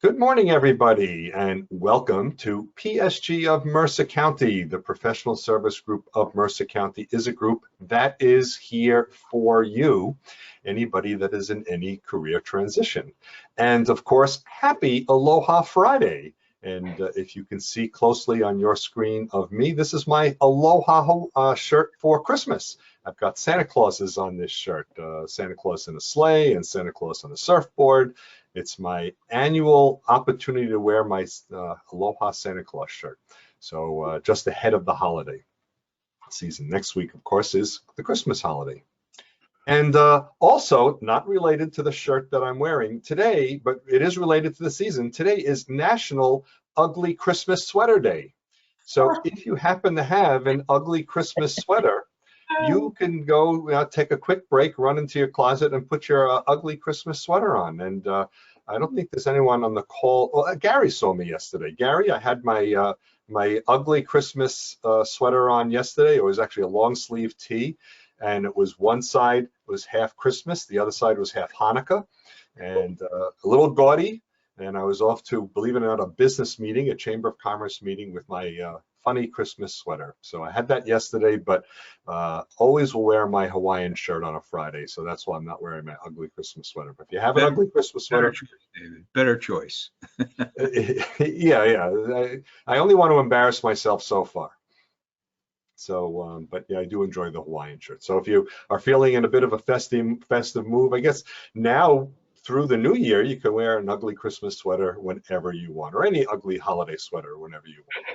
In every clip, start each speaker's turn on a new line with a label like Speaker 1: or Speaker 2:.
Speaker 1: Good morning, everybody, and welcome to PSG of Mercer County. The Professional Service Group of Mercer County is a group that is here for you, anybody that is in any career transition. And of course, happy Aloha Friday. And if you can see closely on your screen of me, this is my Aloha shirt for Christmas. I've got Santa Clauses on this shirt, Santa Claus in a sleigh and Santa Claus on a surfboard. It's my annual opportunity to wear my Aloha Santa Claus shirt. So just ahead of the holiday season. Next week, of course, is the Christmas holiday. And also, not related to the shirt that I'm wearing today, but it is related to the season. Today is National Ugly Christmas Sweater Day. So if you happen to have an ugly Christmas sweater, you can go take a quick break, run into your closet and put your ugly Christmas sweater on. And I don't think there's anyone on the call. Well, Gary saw me yesterday. Gary, I had my my ugly Christmas sweater on yesterday. It was actually a long sleeve tee, and it was one side was half Christmas, the other side was half Hanukkah, and a little gaudy. And I was off to, believe it or not, a business meeting, a Chamber of Commerce meeting with my funny Christmas sweater. So I had that yesterday, but always will wear my Hawaiian shirt on a Friday. So that's why I'm not wearing my ugly Christmas sweater. But if you have an ugly Christmas sweater,
Speaker 2: choice, David. Better choice.
Speaker 1: yeah. I only want to embarrass myself so far. So, but yeah, I do enjoy the Hawaiian shirt. So if you are feeling in a bit of a festive move, I guess now through the new year, you can wear an ugly Christmas sweater whenever you want, or any ugly holiday sweater whenever you want.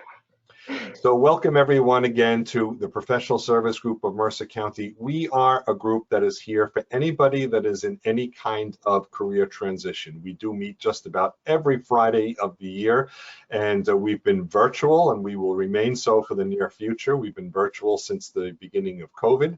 Speaker 1: So welcome everyone again to the Professional Service Group of Mercer County. We are a group that is here for anybody that is in any kind of career transition. We do meet just about every Friday of the year, and we've been virtual, and we will remain so for the near future. We've been virtual since the beginning of COVID,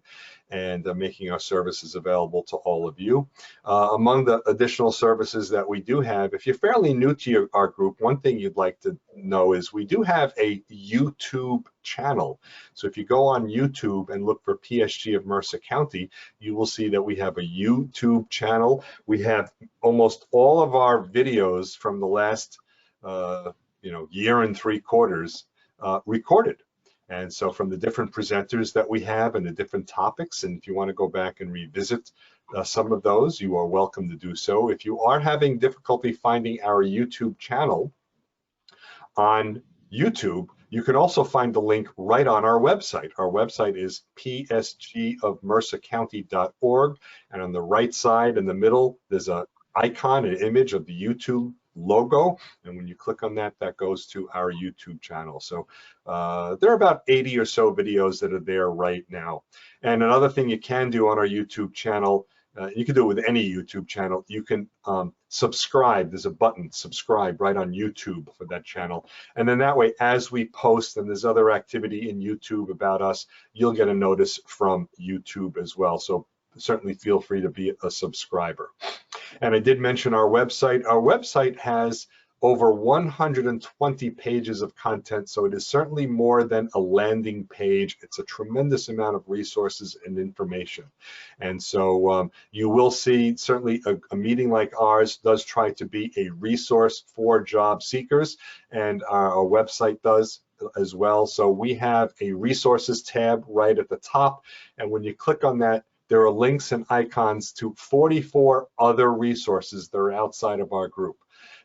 Speaker 1: and making our services available to all of you. Among the additional services that we do have, if you're fairly new to our group, one thing you'd like to know is we do have a YouTube channel. So if you go on YouTube and look for PSG of Mercer County, you will see that we have a YouTube channel. We have almost all of our videos from the last year and 3 quarters recorded. And so from the different presenters that we have and the different topics, and if you want to go back and revisit some of those, you are welcome to do so. If you are having difficulty finding our YouTube channel on YouTube, you can also find the link right on our website. Our website is psgofmercercounty.org, and on the right side in the middle, there's an icon, an image of the YouTube logo, and when you click on that, that goes to our YouTube channel. So there are about 80 or so videos that are there right now. And another thing you can do on our YouTube channel, you can do it with any YouTube channel, you can subscribe. There's a button, subscribe, right on YouTube for that channel. And then that way, as we post and there's other activity in YouTube about us, you'll get a notice from YouTube as well. So certainly feel free to be a subscriber. And I did mention our website. Our website has over 120 pages of content, so it is certainly more than a landing page. It's a tremendous amount of resources and information. And so you will see certainly a meeting like ours does try to be a resource for job seekers, and our website does as well. So we have a resources tab right at the top, and when you click on that, there are links and icons to 44 other resources that are outside of our group.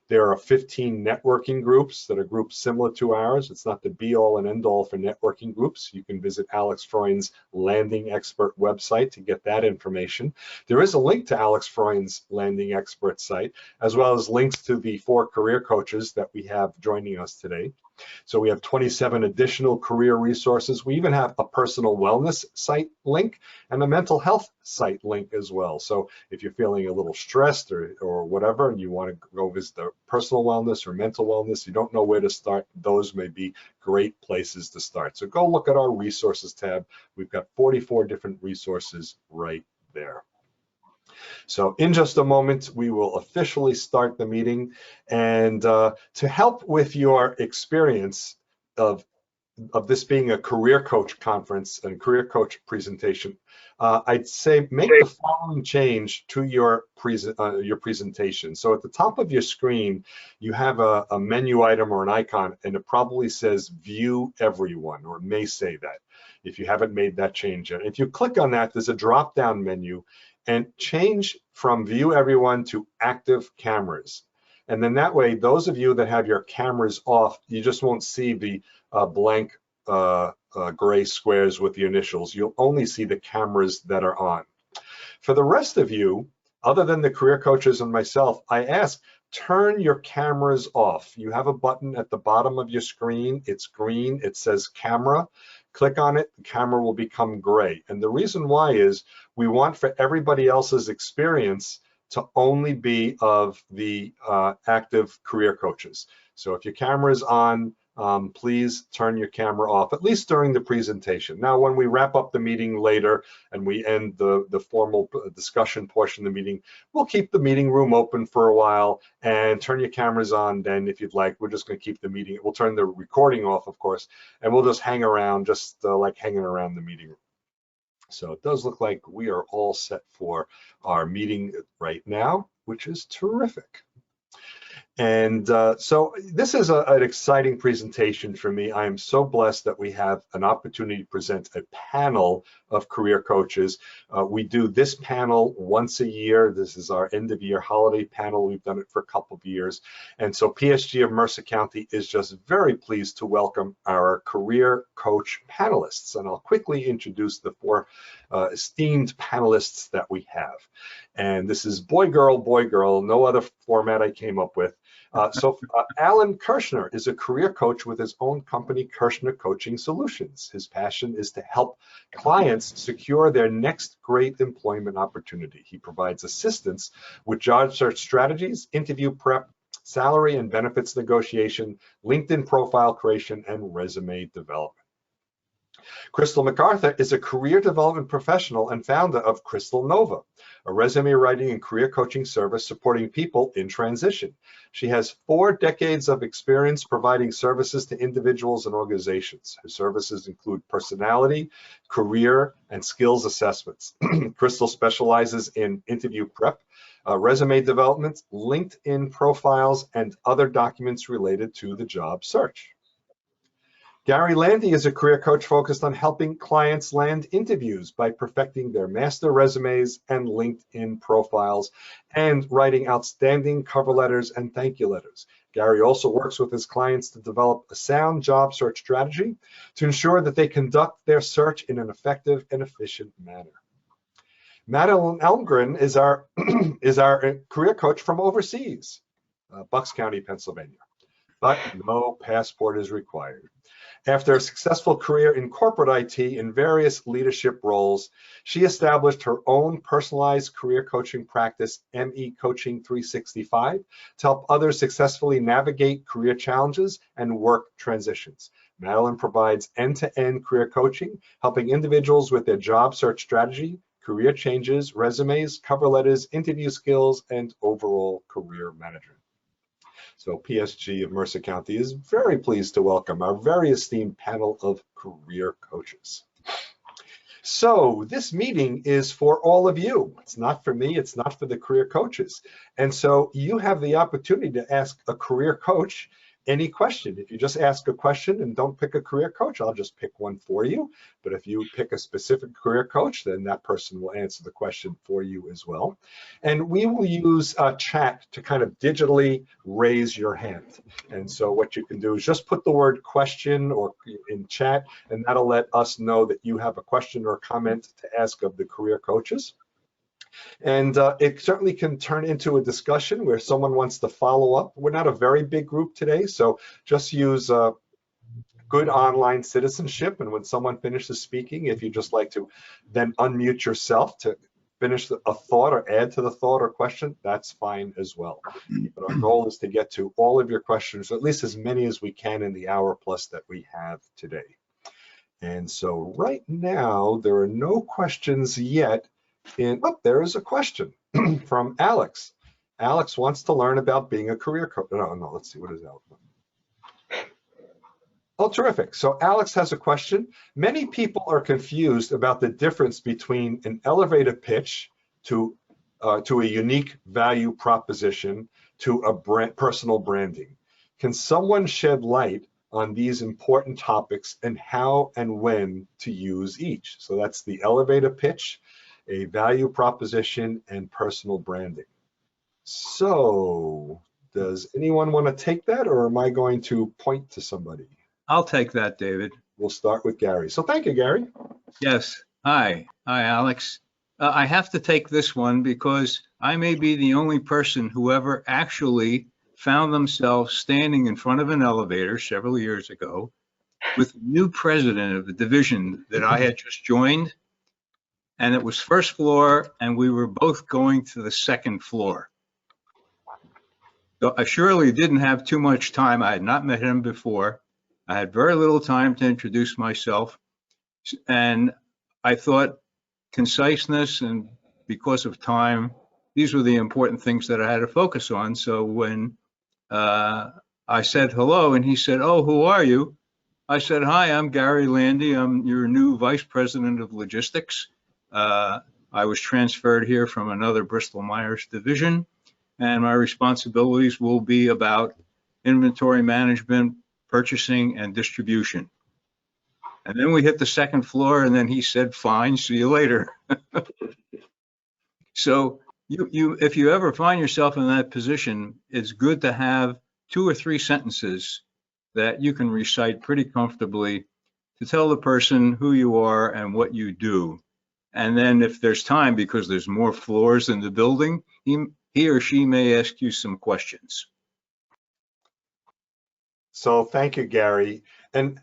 Speaker 1: There are 15 networking groups that are groups similar to ours. It's not the be-all and end-all for networking groups. You can visit Alex Freund's Landing Expert website to get that information. There is a link to Alex Freund's Landing Expert site, as well as links to the 4 career coaches that we have joining us today. So we have 27 additional career resources. We even have a personal wellness site link and a mental health site link as well. So if you're feeling a little stressed or whatever, and you want to go visit the personal wellness or mental wellness, you don't know where to start, those may be great places to start. So go look at our resources tab. We've got 44 different resources right there. So in just a moment, we will officially start the meeting. And to help with your experience of of this being a career coach conference and career coach presentation, I'd say make the following change to your presentation. So at the top of your screen, you have a menu item or an icon, and it probably says View Everyone, or it may say that if you haven't made that change yet. If you click on that, there's a drop-down menu, and change from View Everyone to Active Cameras. And then that way, those of you that have your cameras off, you just won't see the blank gray squares with the initials. You'll only see the cameras that are on. For the rest of you, other than the career coaches and myself, I ask, turn your cameras off. You have a button at the bottom of your screen. It's green. It says camera. Click on it. The camera will become gray. And the reason why is we want for everybody else's experience to only be of the active career coaches. So if your camera is on, please turn your camera off, at least during the presentation. Now, when we wrap up the meeting later and we end the formal discussion portion of the meeting, we'll keep the meeting room open for a while and turn your cameras on then if you'd like. We're just going to keep the meeting. We'll turn the recording off, of course, and we'll just hang around, just like hanging around the meeting room. So it does look like we are all set for our meeting right now, which is terrific. And so this is an exciting presentation for me. I am so blessed that we have an opportunity to present a panel of career coaches. We do this panel once a year. This is our end of year holiday panel. We've done it for a couple of years. And so PSG of Mercer County is just very pleased to welcome our career coach panelists. And I'll quickly introduce the four esteemed panelists that we have. And this is boy, girl, no other format I came up with. Alan Kirshner is a career coach with his own company, Kirshner Coaching Solutions. His passion is to help clients secure their next great employment opportunity. He provides assistance with job search strategies, interview prep, salary and benefits negotiation, LinkedIn profile creation, and resume development. Chrystal McArthur is a career development professional and founder of Chrystal Nova, a resume writing and career coaching service supporting people in transition. She has 4 decades of experience providing services to individuals and organizations. Her services include personality, career, and skills assessments. Chrystal specializes in interview prep, resume development, LinkedIn profiles, and other documents related to the job search. Gary Landy is a career coach focused on helping clients land interviews by perfecting their master resumes and LinkedIn profiles and writing outstanding cover letters and thank you letters. Gary also works with his clients to develop a sound job search strategy to ensure that they conduct their search in an effective and efficient manner. Madeleine Elmgren is our career coach from overseas, Bucks County, Pennsylvania, but no passport is required. After a successful career in corporate IT in various leadership roles, she established her own personalized career coaching practice, ME Coaching 365, to help others successfully navigate career challenges and work transitions. Madeleine provides end-to-end career coaching, helping individuals with their job search strategy, career changes, resumes, cover letters, interview skills, and overall career management. So PSG of Mercer County is very pleased to welcome our very esteemed panel of career coaches. So this meeting is for all of you. It's not for me, it's not for the career coaches. And so you have the opportunity to ask a career coach any question. If you just ask a question and don't pick a career coach, I'll just pick one for you. But if you pick a specific career coach, then that person will answer the question for you as well. And we will use chat to kind of digitally raise your hand. And so what you can do is just put the word question or in chat, and that'll let us know that you have a question or comment to ask of the career coaches. And it certainly can turn into a discussion where someone wants to follow up. We're not a very big group today, so just use good online citizenship. And when someone finishes speaking, if you just like to then unmute yourself to finish a thought or add to the thought or question, that's fine as well. But our goal is to get to all of your questions, or at least as many as we can in the hour plus that we have today. And so right now, there are no questions yet. Oh, there is a question from Alex. Alex wants to learn about being a career coach. No, let's see, what is Alex? Oh, terrific. So Alex has a question. Many people are confused about the difference between an elevator pitch to a unique value proposition to a personal branding. Can someone shed light on these important topics and how and when to use each? So that's the elevator pitch, a value proposition, and personal branding. So does anyone want to take that, or am I going to point to somebody?
Speaker 2: I'll take that, David.
Speaker 1: We'll start with Gary. So thank you, Gary.
Speaker 2: Yes. Hi, Alex. I have to take this one because I may be the only person who ever actually found themselves standing in front of an elevator several years ago with the new president of the division that I had just joined. And it was first floor, and we were both going to the second floor. So I surely didn't have too much time. I had not met him before. I had very little time to introduce myself. And I thought conciseness and because of time, these were the important things that I had to focus on. So when I said hello and he said, "Oh, who are you?" I said, "Hi, I'm Gary Landy. I'm your new vice president of logistics. I was transferred here from another Bristol-Myers division, and my responsibilities will be about inventory management, purchasing, and distribution." And then we hit the second floor, and then he said, "Fine, see you later." So if you ever find yourself in that position, it's good to have 2 or 3 sentences that you can recite pretty comfortably to tell the person who you are and what you do. And then if there's time, because there's more floors in the building, he or she may ask you some questions.
Speaker 1: So thank you, Gary. And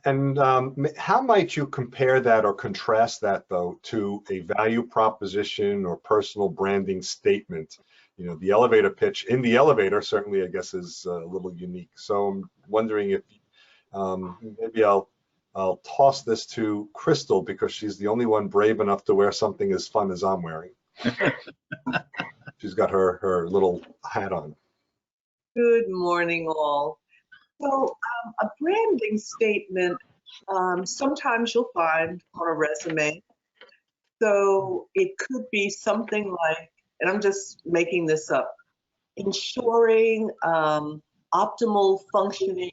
Speaker 1: how might you compare that or contrast that, though, to a value proposition or personal branding statement? You know, the elevator pitch in the elevator certainly, I guess, is a little unique. So I'm wondering if maybe I'll toss this to Chrystal, because she's the only one brave enough to wear something as fun as I'm wearing. She's got her little hat on.
Speaker 3: Good morning, all. So a branding statement, sometimes you'll find on a resume. So it could be something like, and I'm just making this up, ensuring optimal functioning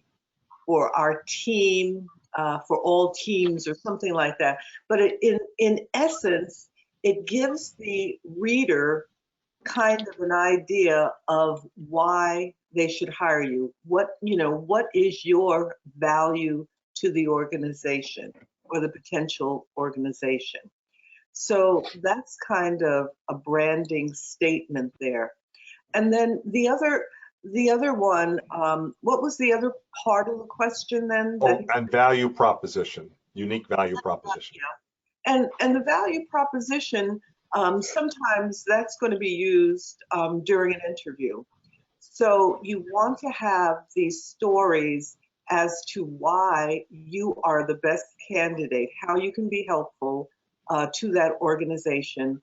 Speaker 3: for our team, for all teams, or something like that. But in essence, it gives the reader kind of an idea of why they should hire you. What is your value to the organization or the potential organization? So that's kind of a branding statement there. And then the other one, what was the other part of the question then?
Speaker 1: Oh, and value proposition, unique value proposition.
Speaker 3: Yeah. And the value proposition, sometimes that's going to be used during an interview. So you want to have these stories as to why you are the best candidate, how you can be helpful to that organization,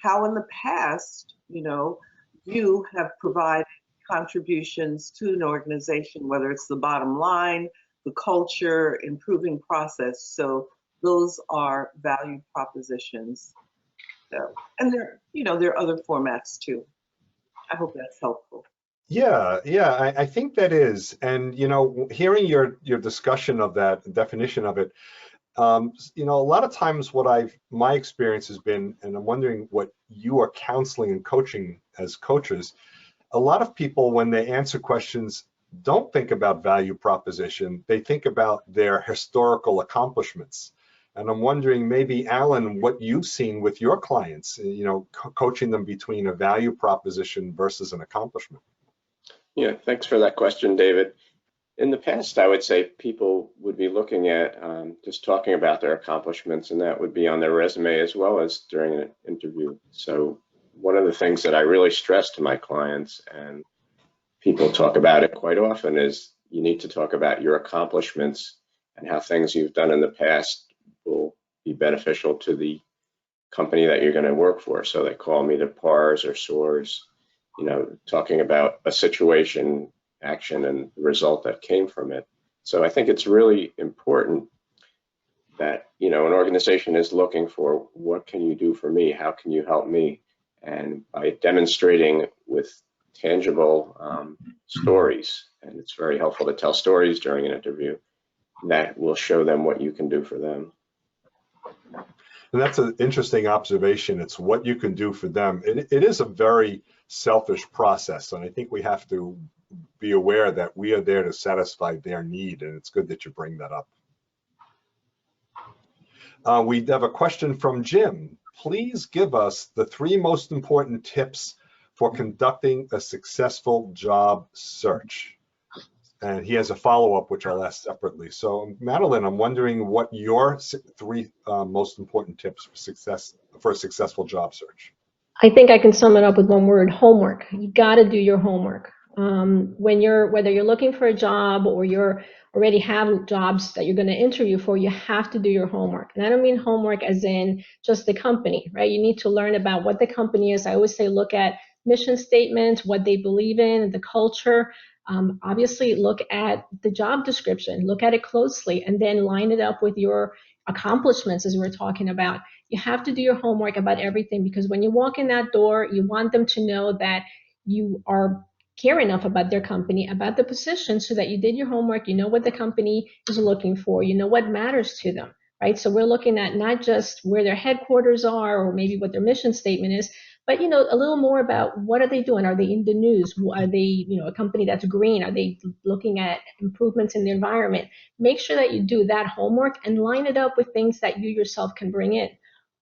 Speaker 3: how in the past, you have provided contributions to an organization, whether it's the bottom line, the culture, improving process. So those are value propositions. So, and there are other formats too. I hope that's helpful.
Speaker 1: Yeah, I think that is. And, hearing your discussion of that, definition of it, a lot of times my experience has been, and I'm wondering what you are counseling and coaching as coaches, a lot of people, when they answer questions, don't think about value proposition. They think about their historical accomplishments. And I'm wondering, maybe, Alan, what you've seen with your clients, coaching them between a value proposition versus an accomplishment.
Speaker 4: Yeah, thanks for that question, David. In the past, I would say people would be looking at just talking about their accomplishments, and that would be on their resume as well as during an interview. So one of the things that I really stress to my clients, and people talk about it quite often, is you need to talk about your accomplishments and how things you've done in the past will be beneficial to the company that you're going to work for. So they call them either PARs or SOARs, talking about a situation, action, and the result that came from it. So I think it's really important that, you know, an organization is looking for, what can you do for me? How can you help me? And by demonstrating with tangible stories, and it's very helpful to tell stories during an interview, that will show them what you can do for them.
Speaker 1: And that's an interesting observation. It's what you can do for them. It is a very selfish process, and I think we have to be aware that we are there to satisfy their need, and it's good that you bring that up. We have a question from Jim. Please give us the 3 most important tips for conducting a successful job search. And he has a follow-up, which I'll ask separately. So, Madeleine, I'm wondering what your 3 most important tips for a successful job search.
Speaker 5: I think I can sum it up with one word: homework. You got to do your homework. Whether you're looking for a job or you're already have jobs that you're going to interview for, you have to do your homework. And I don't mean homework as in just the company, right? You need to learn about what the company is. I always say look at mission statements, what they believe in, the culture. Obviously, look at the job description, look at it closely, and then line it up with your accomplishments, as we were talking about. You have to do your homework about everything, because when you walk in that door, you want them to know that you care enough about their company, about the position, so that you did your homework, you know what the company is looking for, you know what matters to them, right? So we're looking at not just where their headquarters are or maybe what their mission statement is, but, you know, a little more about what are they doing? Are they in the news? Are they, you know, a company that's green? Are they looking at improvements in the environment? Make sure that you do that homework and line it up with things that you yourself can bring in.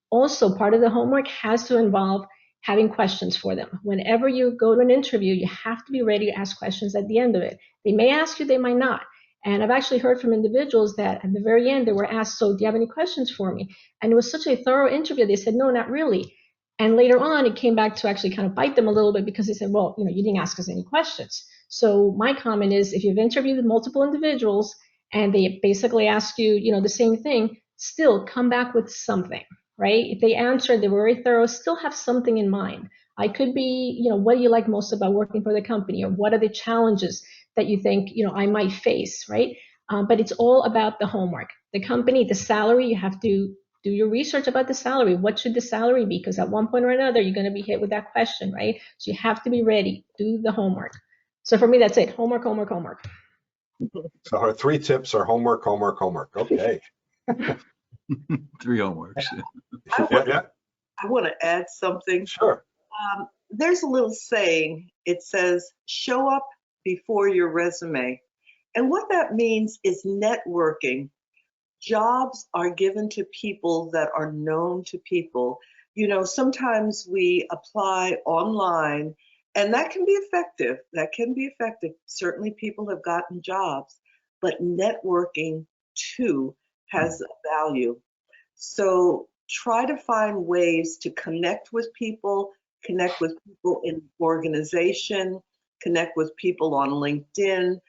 Speaker 5: Also, part of the homework has to involve having questions for them. Whenever you go to an interview, you have to be ready to ask questions at the end of it. They may ask you, they might not. And I've actually heard from individuals that at the very end, they were asked, so do you have any questions for me? And it was such a thorough interview. They said, no, not really. And later on, it came back to actually kind of bite them a little bit, because they said, well, you know, you didn't ask us any questions. So my comment is, if you've interviewed multiple individuals and they basically ask you, you know, the same thing, still come back with something, right? If they answered, they were very thorough, still have something in mind. I could be, you know, what do you like most about working for the company? Or what are the challenges that you think, you know, I might face, right? But it's all about the homework. The company, the salary, you have to do your research about the salary. What should the salary be? Because at one point or another, you're going to be hit with that question, right? So you have to be ready. Do the homework. So for me, that's it. Homework, homework, homework.
Speaker 1: So our 3 tips are homework, homework, homework. Okay.
Speaker 2: 3 homeworks.
Speaker 3: I want to add something.
Speaker 1: Sure.
Speaker 3: There's a little saying. It says, show up before your resume. And what that means is networking. Jobs are given to people that are known to people. You know, sometimes we apply online, and that can be effective. That can be effective. Certainly people have gotten jobs, but networking too has value. So try to find ways to connect with people in organization, connect with people on LinkedIn,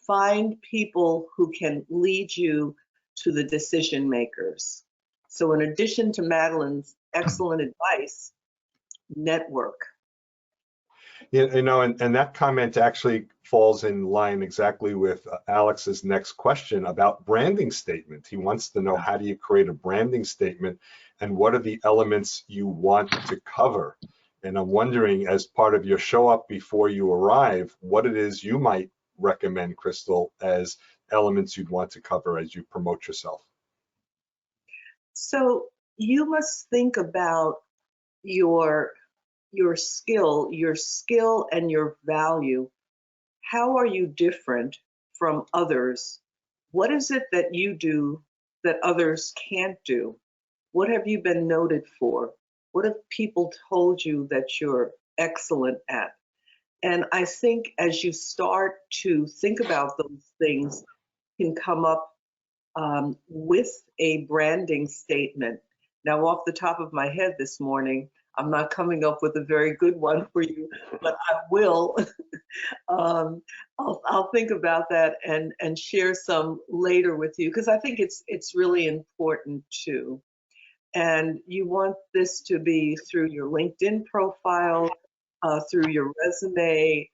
Speaker 3: find people who can lead you to the decision makers. So in addition to Madeleine's excellent advice, network.
Speaker 1: You know, and that comment actually falls in line exactly with Alex's next question about branding statement. He wants to know, how do you create a branding statement and what are the elements you want to cover? And I'm wondering, as part of your show up before you arrive, what it is you might recommend, Chrystal, as elements you'd want to cover as you promote yourself.
Speaker 3: So you must think about your skill and your value. How are you different from others? What is it that you do that others can't do? What have you been noted for? What have people told you that you're excellent at? And I think as you start to think about those things, you can come up with a branding statement. Now, off the top of my head this morning, I'm not coming up with a very good one for you, but I will. I'll think about that and share some later with you, because I think it's really important too. And you want this to be through your LinkedIn profile, through your resume,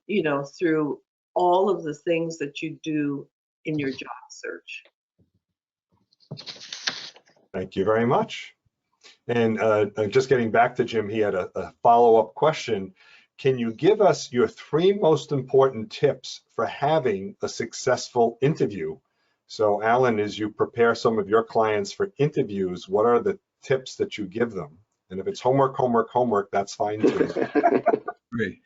Speaker 3: you know, through all of the things that you do in your job search.
Speaker 1: Thank you very much. And just getting back to Jim, he had a follow-up question. Can you give us your 3 most important tips for having a successful interview? So Alan, as you prepare some of your clients for interviews, what are the tips that you give them? And if it's homework, that's fine too.
Speaker 2: Great.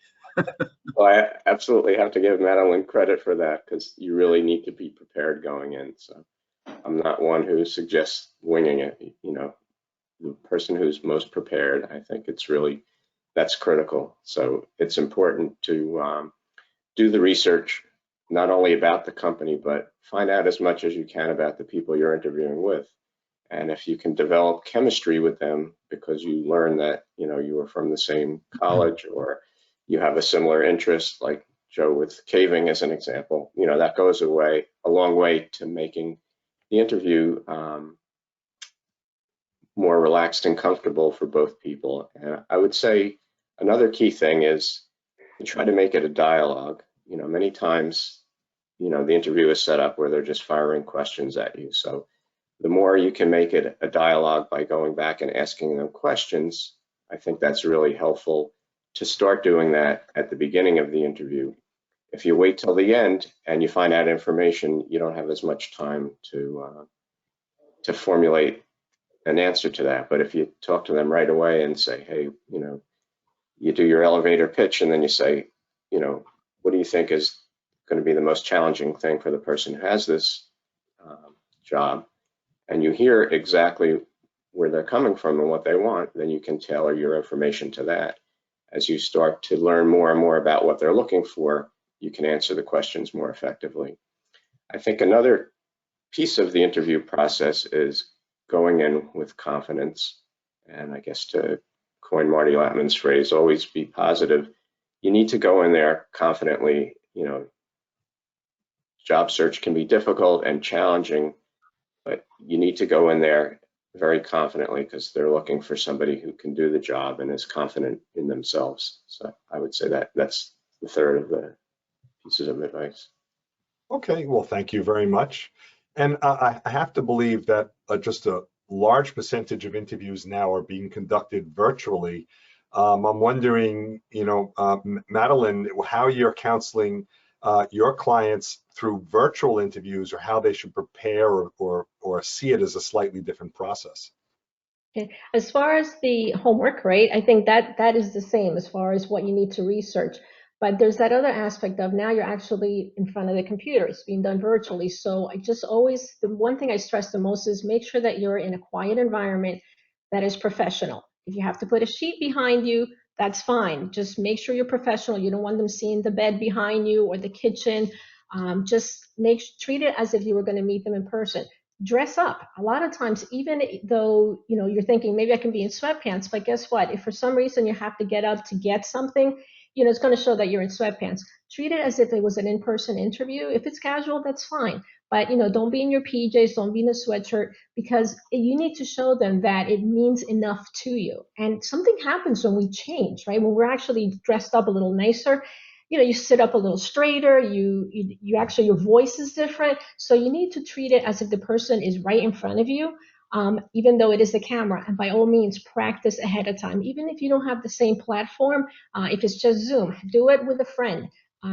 Speaker 4: Well, I absolutely have to give Madeleine credit for that, because you really need to be prepared going in. So I'm not one who suggests winging it. You know, the person who's most prepared, I think that's critical. So it's important to do the research, not only about the company, but find out as much as you can about the people you're interviewing with. And if you can develop chemistry with them because you learn that, you know, you were from the same college or you have a similar interest, like Joe with caving as an example, you know, that goes a long way to making the interview more relaxed and comfortable for both people. And I would say another key thing is to try to make it a dialogue. You know, many times, you know, the interview is set up where they're just firing questions at you. So the more you can make it a dialogue by going back and asking them questions, I think that's really helpful to start doing that at the beginning of the interview. If you wait till the end and you find out information, you don't have as much time to formulate an answer to that. But if you talk to them right away and say, hey, you know, you do your elevator pitch and then you say, you know, what do you think is going to be the most challenging thing for the person who has this job? And you hear exactly where they're coming from and what they want, then you can tailor your information to that. As you start to learn more and more about what they're looking for, you can answer the questions more effectively. I think another piece of the interview process is going in with confidence. And I guess to coin Marty Latman's phrase, always be positive. You need to go in there confidently. You know, job search can be difficult and challenging, but you need to go in there very confidently because they're looking for somebody who can do the job and is confident in themselves. So I would say that that's the third of the pieces of advice.
Speaker 1: Okay, well, thank you very much. And I have to believe that just a large percentage of interviews now are being conducted virtually. I'm wondering, you know, Madeleine, how you're counseling your clients through virtual interviews, or how they should prepare or see it as a slightly different process.
Speaker 5: Okay. As far as the homework, right, I think that is the same as far as what you need to research. But there's that other aspect of now you're actually in front of the computer. It's being done virtually. So I just always, the one thing I stress the most is make sure that you're in a quiet environment that is professional. If you have to put a sheet behind you, that's fine. Just make sure you're professional. You don't want them seeing the bed behind you or the kitchen. Just treat it as if you were going to meet them in person. Dress up. A lot of times, even though, you know, you're thinking maybe I can be in sweatpants, but guess what? If for some reason you have to get up to get something, you know, it's going to show that you're in sweatpants. Treat it as if it was an in-person interview. If it's casual, that's fine. But, you know, don't be in your PJs, don't be in a sweatshirt, because you need to show them that it means enough to you. And something happens when we change, right? When we're actually dressed up a little nicer, you know, you sit up a little straighter, you actually, your voice is different. So you need to treat it as if the person is right in front of you. Even though it is the camera, and by all means practice ahead of time. Even if you don't have the same platform, if it's just Zoom, do it with a friend.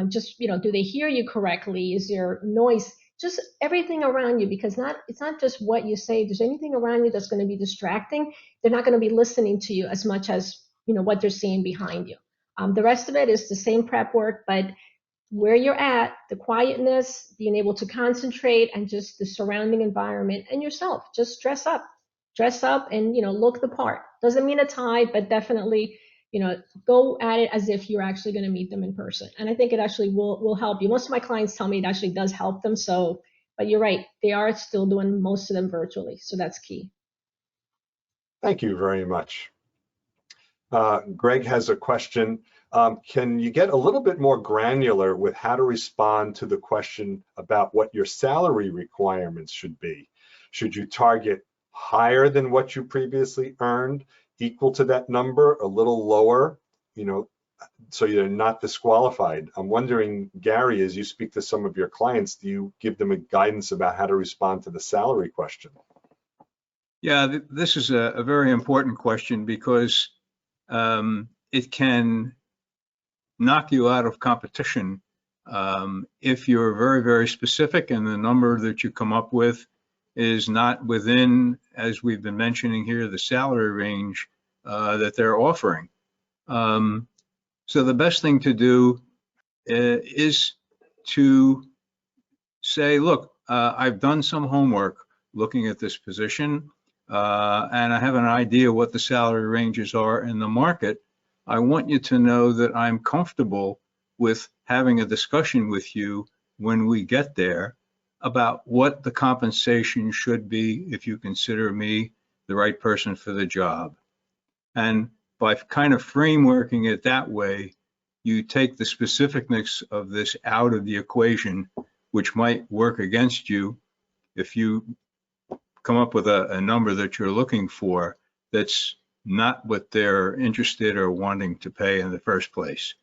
Speaker 5: Just, you know, do they hear you correctly? Is there noise? Just everything around you, because it's not just what you say. If there's anything around you that's going to be distracting, they're not going to be listening to you as much as, you know, what they're seeing behind you. The rest of it is the same prep work, but where you're at, the quietness, being able to concentrate, and just the surrounding environment and yourself. Just dress up and, you know, look the part. Doesn't mean a tie, but definitely, you know, go at it as if you're actually going to meet them in person. And I think it actually will help you. Most of my clients tell me it actually does help them. So, but you're right, they are still doing most of them virtually. So that's key.
Speaker 1: Thank you very much. Greg has a question. Can you get a little bit more granular with how to respond to the question about what your salary requirements should be? Should you target higher than what you previously earned, equal to that number, a little lower? You know, so you're not disqualified. I'm wondering, Gary, as you speak to some of your clients, do you give them a guidance about how to respond to the salary question?
Speaker 2: Yeah, this is a very important question because it can knock you out of competition if you're very, very specific and the number that you come up with is not within, as we've been mentioning here, the salary range that they're offering. So the best thing to do is to say, look, I've done some homework looking at this position, and I have an idea what the salary ranges are in the market. I want you to know that I'm comfortable with having a discussion with you when we get there about what the compensation should be if you consider me the right person for the job. And by kind of frameworking it that way, you take the specificness of this out of the equation, which might work against you if you come up with a number that you're looking for that's not what they're interested or wanting to pay in the first place.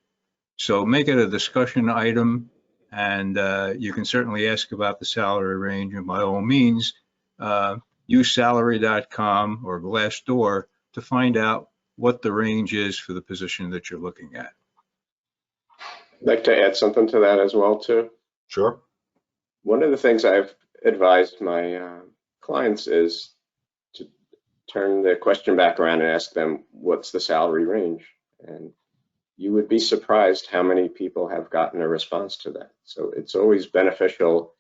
Speaker 2: So make it a discussion item, and you can certainly ask about the salary range, and by all means, use salary.com or Glassdoor to find out what the range is for the position that you're looking at.
Speaker 4: I'd like to add something to that as well, too.
Speaker 1: Sure.
Speaker 4: One of the things I've advised my clients is to turn the question back around and ask them, what's the salary range? And you would be surprised how many people have gotten a response to that. So it's always beneficial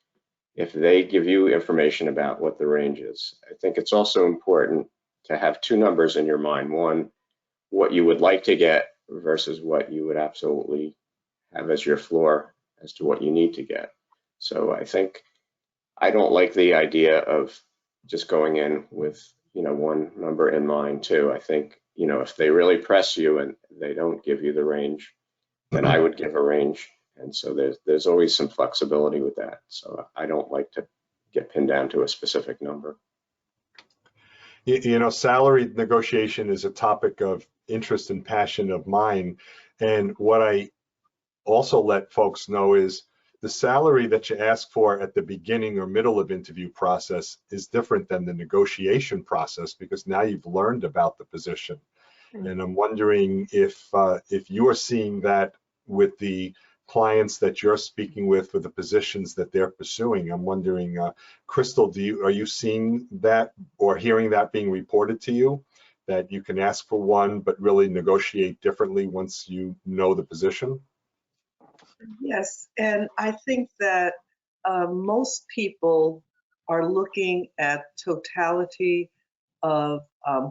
Speaker 4: if they give you information about what the range is. I think it's also important to have two numbers in your mind. One, what you would like to get versus what you would absolutely have as your floor as to what you need to get. So I think I don't like the idea of just going in with, one number in mind too. I think, if they really press you and they don't give you the range, then I would give a range. And so there's always some flexibility with that. So I don't like to get pinned down to a specific number.
Speaker 1: Salary negotiation is a topic of interest and passion of mine. And what I also let folks know is the salary that you ask for at the beginning or middle of interview process is different than the negotiation process, because now you've learned about the position. And I'm wondering if you are seeing that with the clients that you're speaking with for the positions that they're pursuing. I'm wondering, Chrystal, are you seeing that or hearing that being reported to you, that you can ask for one but really negotiate differently once you know the position?
Speaker 3: Yes, and I think that most people are looking at totality of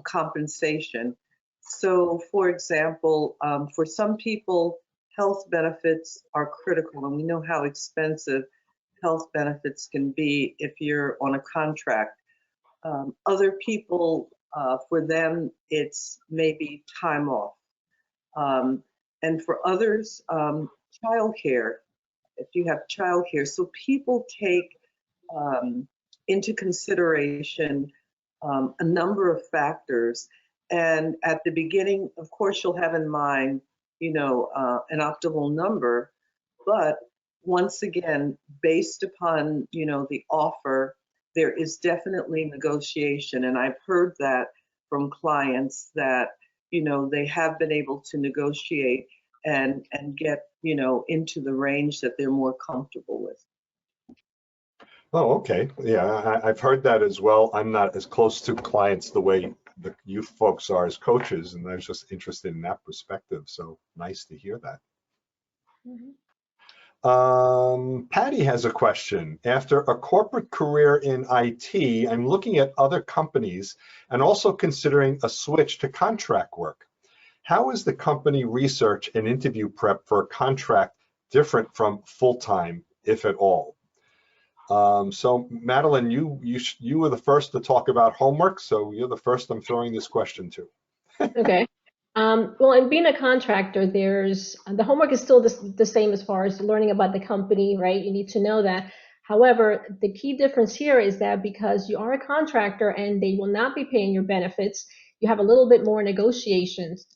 Speaker 3: compensation. So, for example, for some people, health benefits are critical, and we know how expensive health benefits can be if you're on a contract. Other people, for them, it's maybe time off. And for others, childcare, if you have childcare. So people take into consideration a number of factors. And at the beginning, of course, you'll have in mind, an optimal number. But once again, based upon, the offer, there is definitely negotiation. And I've heard that from clients that, they have been able to negotiate and get, into the range that they're more comfortable with.
Speaker 1: Oh, okay. Yeah, I've heard that as well. I'm not as close to clients the way the you folks are as coaches, and I was just interested in that perspective. So nice to hear that. Patty has a question. After a corporate career in IT, I'm looking at other companies and also considering a switch to contract work. How is the company research and interview prep for a contract different from full-time, if at all? So Madeleine, you were the first to talk about homework, so you're the first I'm throwing this question to.
Speaker 5: Okay. Well, in being a contractor, the homework is still the same as far as learning about the company, right? You need to know that. However, the key difference here is that because you are a contractor and they will not be paying your benefits, you have a little bit more negotiations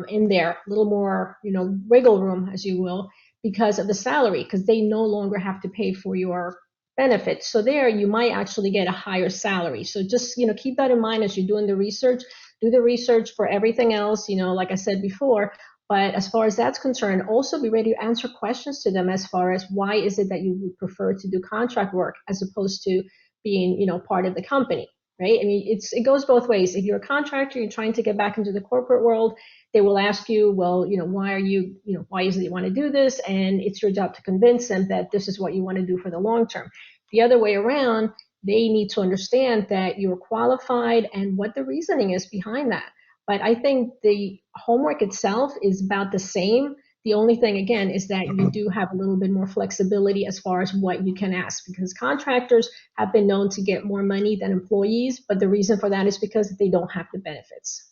Speaker 5: in there, a little more, wiggle room, as you will, because of the salary, because they no longer have to pay for your benefits. So there you might actually get a higher salary. So just, keep that in mind as you're doing the research. Do the research for everything else, like I said before. But as far as that's concerned, also be ready to answer questions to them as far as why is it that you would prefer to do contract work as opposed to being, part of the company, right? I mean, it goes both ways. If you're a contractor, you're trying to get back into the corporate world, they will ask you, well, why is it you want to do this? And it's your job to convince them that this is what you want to do for the long term. The other way around, they need to understand that you're qualified and what the reasoning is behind that. But I think the homework itself is about the same. The only thing, again, is that you do have a little bit more flexibility as far as what you can ask, because contractors have been known to get more money than employees. But the reason for that is because they don't have the benefits.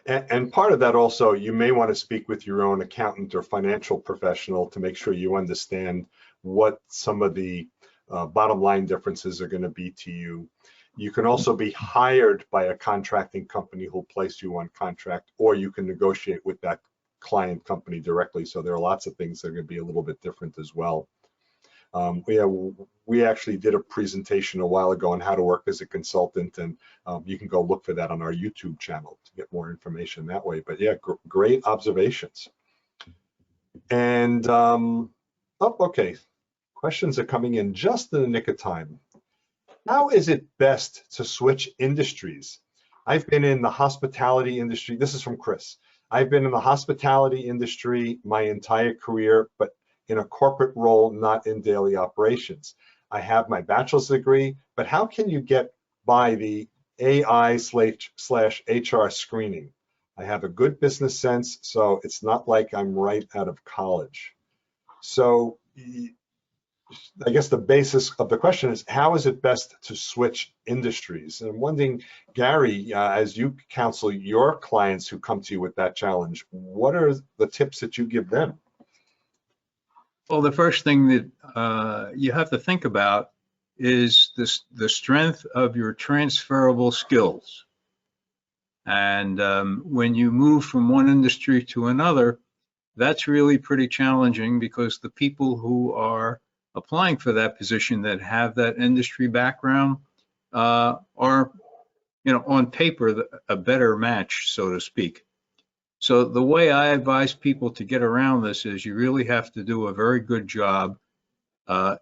Speaker 1: And part of that also, you may want to speak with your own accountant or financial professional to make sure you understand what some of the bottom line differences are going to be to you. You can also be hired by a contracting company who'll place you on contract, or you can negotiate with that client company directly. So there are lots of things that are going to be a little bit different as well. We actually did a presentation a while ago on how to work as a consultant, and you can go look for that on our YouTube channel to get more information that way. But yeah, great observations. And okay, questions are coming in just in the nick of time. How is it best to switch industries? I've been in the hospitality industry. This is from Chris. I've been in the hospitality industry my entire career, but in a corporate role, not in daily operations. I have my bachelor's degree, but how can you get by the AI/HR screening? I have a good business sense, so it's not like I'm right out of college. So I guess the basis of the question is, how is it best to switch industries? And I'm wondering, Gary, as you counsel your clients who come to you with that challenge, what are the tips that you give them?
Speaker 2: Well, the first thing that you have to think about is the strength of your transferable skills. And when you move from one industry to another, that's really pretty challenging, because the people who are applying for that position that have that industry background are, on paper, a better match, so to speak. So the way I advise people to get around this is you really have to do a very good job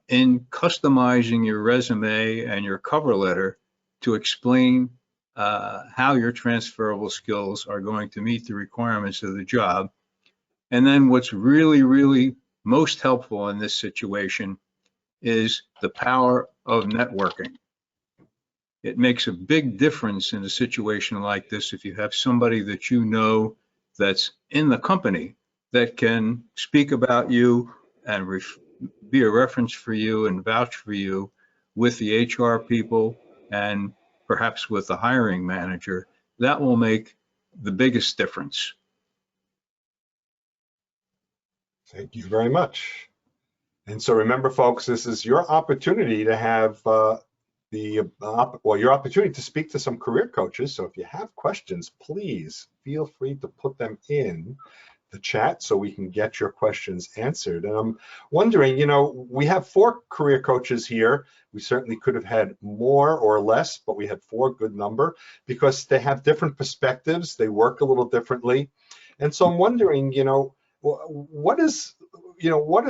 Speaker 2: in customizing your resume and your cover letter to explain how your transferable skills are going to meet the requirements of the job. And then what's really, really most helpful in this situation is the power of networking. It makes a big difference in a situation like this if you have somebody that you know that's in the company that can speak about you and be a reference for you and vouch for you with the HR people and perhaps with the hiring manager. That will make the biggest difference.
Speaker 1: Thank you very much. And so remember, folks, this is your opportunity to have your opportunity to speak to some career coaches. So if you have questions, please feel free to put them in the chat so we can get your questions answered. And I'm wondering, we have 4 career coaches here. We certainly could have had more or less, but we had 4, good number, because they have different perspectives. They work a little differently. And so I'm wondering, what are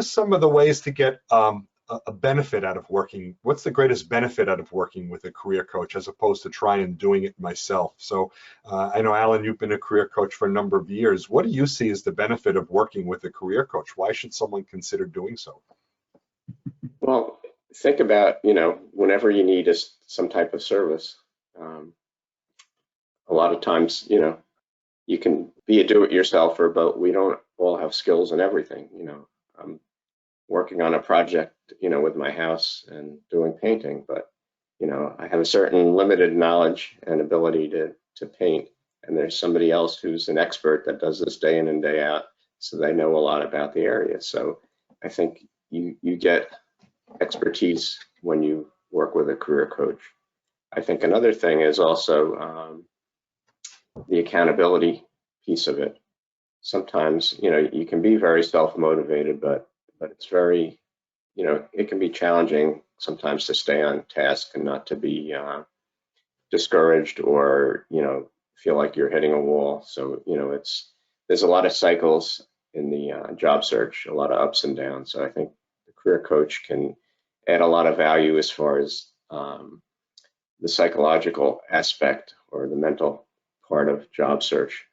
Speaker 1: some of the ways to get a benefit out of working? What's the greatest benefit out of working with a career coach as opposed to try and doing it myself? So I know, Alan, you've been a career coach for a number of years. What do you see as the benefit of working with a career coach? Why should someone consider doing so?
Speaker 4: Well, think about, whenever you need some type of service, a lot of times, you can be a do-it-yourselfer, but we don't all have skills in everything. I'm working on a project, with my house and doing painting, but, I have a certain limited knowledge and ability to paint. And there's somebody else who's an expert that does this day in and day out, so they know a lot about the area. So I think you get expertise when you work with a career coach. I think another thing is also the accountability piece of it. Sometimes, you can be very self-motivated, but it's very, it can be challenging sometimes to stay on task and not to be discouraged or, feel like you're hitting a wall. So, there's a lot of cycles in the job search, a lot of ups and downs. So I think the career coach can add a lot of value as far as the psychological aspect or the mental part of job search.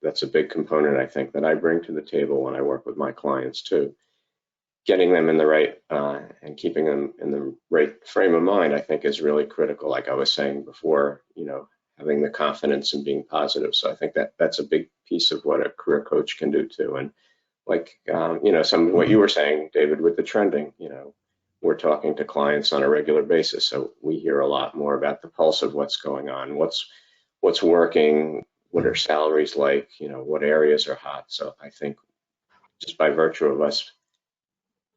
Speaker 4: That's a big component, I think, that I bring to the table when I work with my clients too. Getting them in the right and keeping them in the right frame of mind, I think, is really critical. Like I was saying before, having the confidence and being positive. So I think that's a big piece of what a career coach can do too. And like, some of what you were saying, David, with the trending, we're talking to clients on a regular basis. So we hear a lot more about the pulse of what's going on, what's working, what are salaries like, what areas are hot. So I think just by virtue of us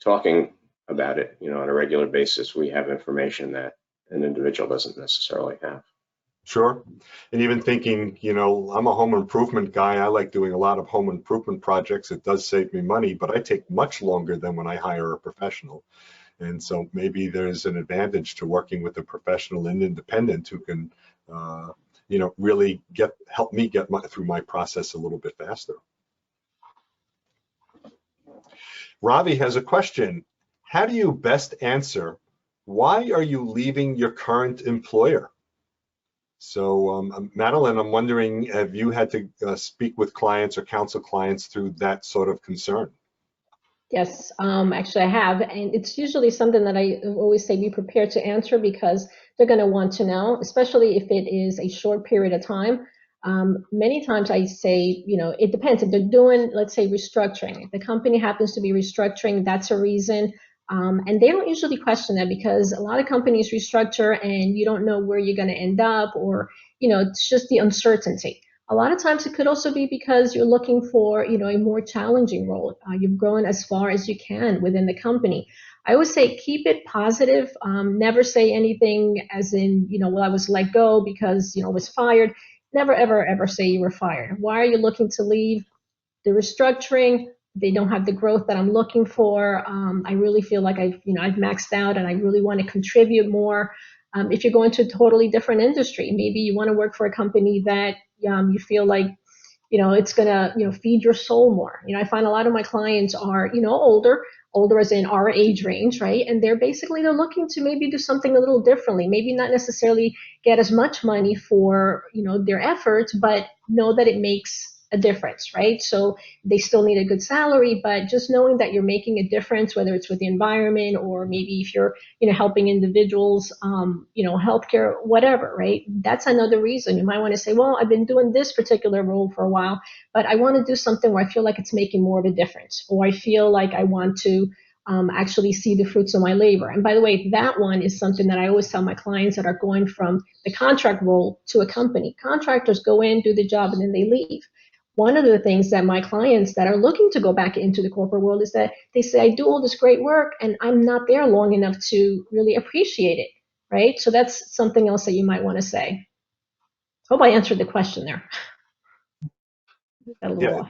Speaker 4: talking about it, on a regular basis, we have information that an individual doesn't necessarily have.
Speaker 1: Sure. And even thinking, I'm a home improvement guy. I like doing a lot of home improvement projects. It does save me money, but I take much longer than when I hire a professional. And so maybe there's an advantage to working with a professional and independent who can, really help me get through my process a little bit faster. Ravi has a question. How do you best answer, why are you leaving your current employer? So Madeleine, I'm wondering, have you had to speak with clients or counsel clients through that sort of concern?
Speaker 5: Yes, actually I have, and it's usually something that I always say be prepared to answer because they're going to want to know, especially if it is a short period of time. Many times I say, it depends. If they're doing, let's say, restructuring, if the company happens to be restructuring, that's a reason. And they don't usually question that because a lot of companies restructure and you don't know where you're going to end up, or, it's just the uncertainty. A lot of times it could also be because you're looking for, a more challenging role. You've grown as far as you can within the company. I always say keep it positive. Never say anything as in, well, I was let go because, I was fired. Never, ever, ever say you were fired. Why are you looking to leave? The restructuring, they don't have the growth that I'm looking for. I really feel like I've maxed out and I really want to contribute more. If you're going to a totally different industry, maybe you want to work for a company that you feel like, it's going to, feed your soul more. I find a lot of my clients are, older as in our age range, right? And they're looking to maybe do something a little differently, maybe not necessarily get as much money for, their efforts, but know that it makes a difference, right? So they still need a good salary, but just knowing that you're making a difference, whether it's with the environment or maybe if you're, helping individuals, healthcare, whatever, right? That's another reason. You might want to say, well, I've been doing this particular role for a while, but I want to do something where I feel like it's making more of a difference, or I feel like I want to actually see the fruits of my labor. And by the way, that one is something that I always tell my clients that are going from the contract role to a company. Contractors go in, do the job, and then they leave. One of the things that my clients that are looking to go back into the corporate world is that they say, I do all this great work and I'm not there long enough to really appreciate it, right? So that's something else that you might want to say. Hope I answered the question there.
Speaker 1: Yeah,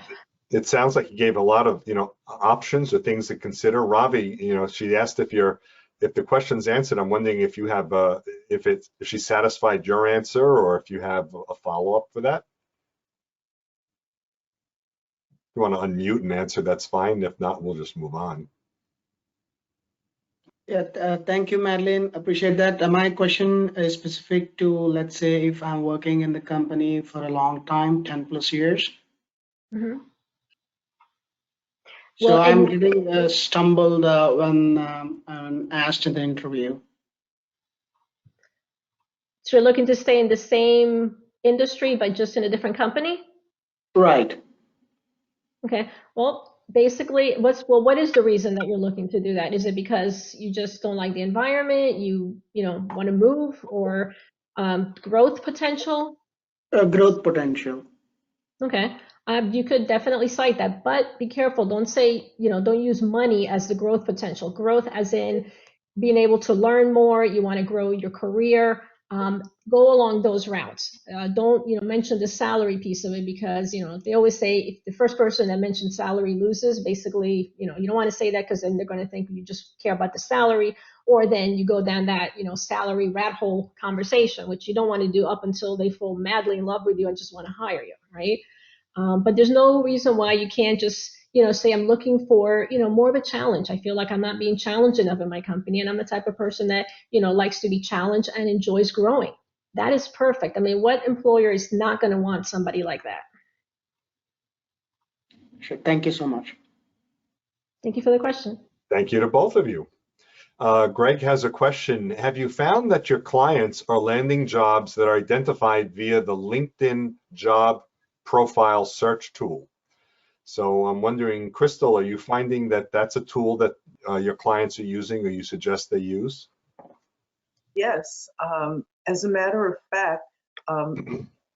Speaker 1: it sounds like you gave a lot of, options or things to consider. Ravi, she asked if the question's answered. I'm wondering if you have, if she satisfied your answer or if you have a follow-up for that. If you want to unmute and answer, that's fine. If not, we'll just move on.
Speaker 6: Yeah, thank you, Madeleine. Appreciate that. My question is specific to, let's say, if I'm working in the company for a long time, 10 plus years.
Speaker 5: Mm-hmm.
Speaker 6: So
Speaker 5: well,
Speaker 6: I'm getting stumbled when asked in the interview.
Speaker 5: So you're looking to stay in the same industry, but just in a different company?
Speaker 6: Right.
Speaker 5: Okay. Well, basically, what is the reason that you're looking to do that? Is it because you just don't like the environment, you want to move, or growth potential?
Speaker 6: Growth potential.
Speaker 5: Okay. You could definitely cite that, but be careful. Don't say, don't use money as the growth potential. Growth as in being able to learn more. You want to grow your career. Go along those routes. Don't, mention the salary piece of it, because, they always say if the first person that mentions salary loses, basically, you don't want to say that, because then they're going to think you just care about the salary, or then you go down that, salary rat hole conversation, which you don't want to do up until they fall madly in love with you and just want to hire you, right? But there's no reason why you can't just, say I'm looking for, more of a challenge. I feel like I'm not being challenged enough in my company, and I'm the type of person that, likes to be challenged and enjoys growing. That is perfect. I mean, what employer is not going to want somebody like that?
Speaker 6: Sure. Thank you so much.
Speaker 5: Thank you for the question.
Speaker 1: Thank you to both of you. Greg has a question. Have you found that your clients are landing jobs that are identified via the LinkedIn job profile search tool? So I'm wondering, Chrystal, are you finding that that's a tool that your clients are using, or you suggest they use?
Speaker 3: Yes. As a matter of fact,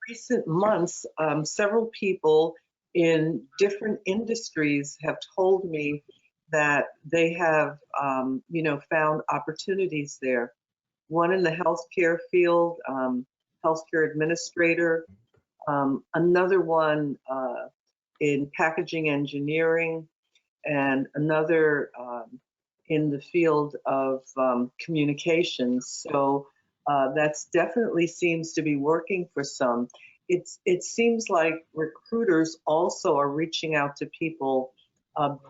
Speaker 3: recent months, several people in different industries have told me that they have, found opportunities there. One in the healthcare field, healthcare administrator, another one in packaging engineering, and another in the field of communications. So that's definitely seems to be working for some. It seems like recruiters also are reaching out to people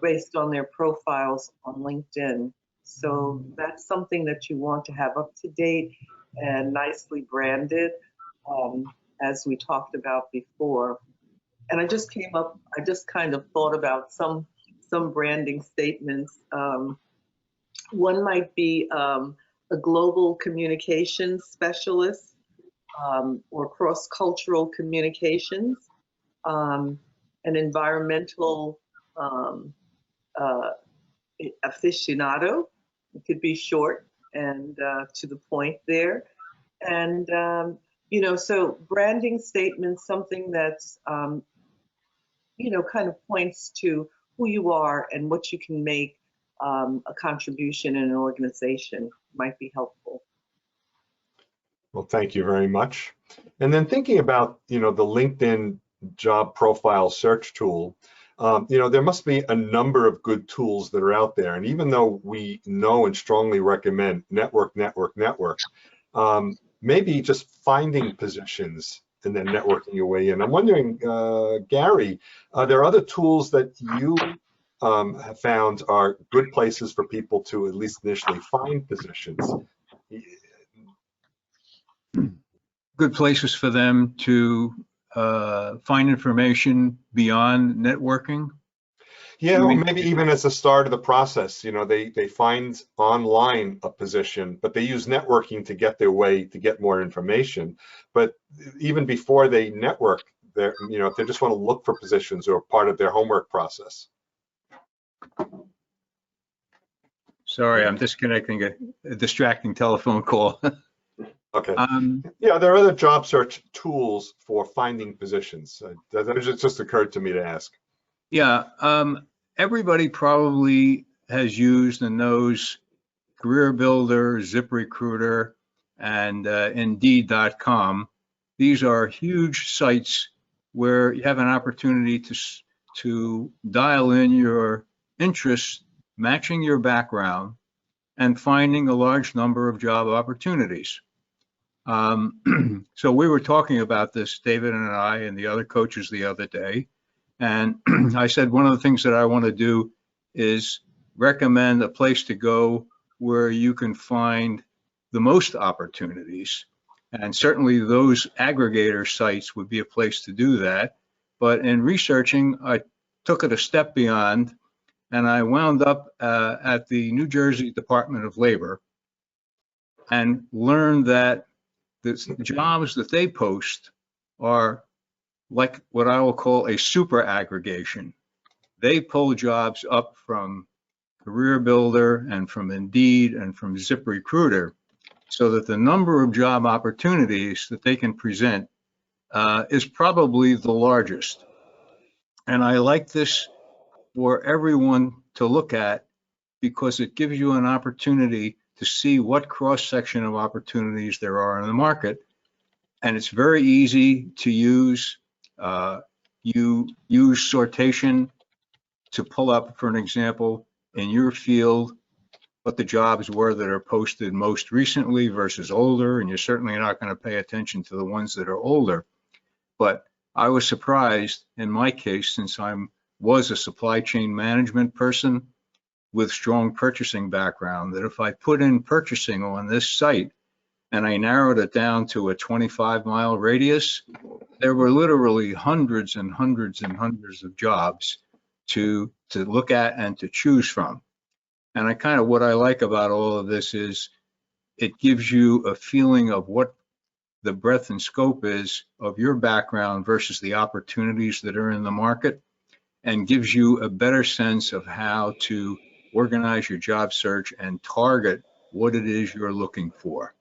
Speaker 3: based on their profiles on LinkedIn. So that's something that you want to have up to date and nicely branded, as we talked about before. And I just kind of thought about some branding statements. One might be a global communications specialist, or cross-cultural communications, an environmental aficionado. It could be short and to the point there. And, so branding statements, something that's, kind of points to who you are and what you can make a contribution in an organization might be helpful.
Speaker 1: Well, thank you very much. And then thinking about, the LinkedIn job profile search tool, there must be a number of good tools that are out there. And even though we know and strongly recommend network, maybe just finding positions and then networking your way in. I'm wondering, Gary, are there other tools that you have found are good places for people to at least initially find positions?
Speaker 2: Good places for them to find information beyond networking?
Speaker 1: Yeah, or maybe even as a start of the process, they find online a position, but they use networking to get their way to get more information. But even before they network, if they just want to look for positions or part of their homework process.
Speaker 2: Sorry, I'm disconnecting a distracting telephone call.
Speaker 1: Okay. Yeah, there are other job search tools for finding positions. That just occurred to me to ask.
Speaker 2: Yeah, everybody probably has used and knows Career Builder, ZipRecruiter, and Indeed.com. These are huge sites where you have an opportunity to dial in your interests, matching your background, and finding a large number of job opportunities. So we were talking about this, David and I and the other coaches, the other day. And I said, one of the things that I want to do is recommend a place to go where you can find the most opportunities. And certainly those aggregator sites would be a place to do that. But in researching, I took it a step beyond, and I wound up at the New Jersey Department of Labor and learned that the jobs that they post are like what I will call a super aggregation. They pull jobs up from Career Builder and from Indeed and from ZipRecruiter, so that the number of job opportunities that they can present is probably the largest. And I like this for everyone to look at because it gives you an opportunity to see what cross-section of opportunities there are in the market. And it's very easy to use. You use sortation to pull up, for an example, in your field, what the jobs were that are posted most recently versus older, and you're certainly not going to pay attention to the ones that are older. But I was surprised in my case, since I was a supply chain management person with strong purchasing background, that if I put in purchasing on this site and I narrowed it down to a 25-mile radius, there were literally hundreds and hundreds and hundreds of jobs to look at and to choose from. And what I like about all of this is it gives you a feeling of what the breadth and scope is of your background versus the opportunities that are in the market, and gives you a better sense of how to organize your job search and target what it is you're looking for.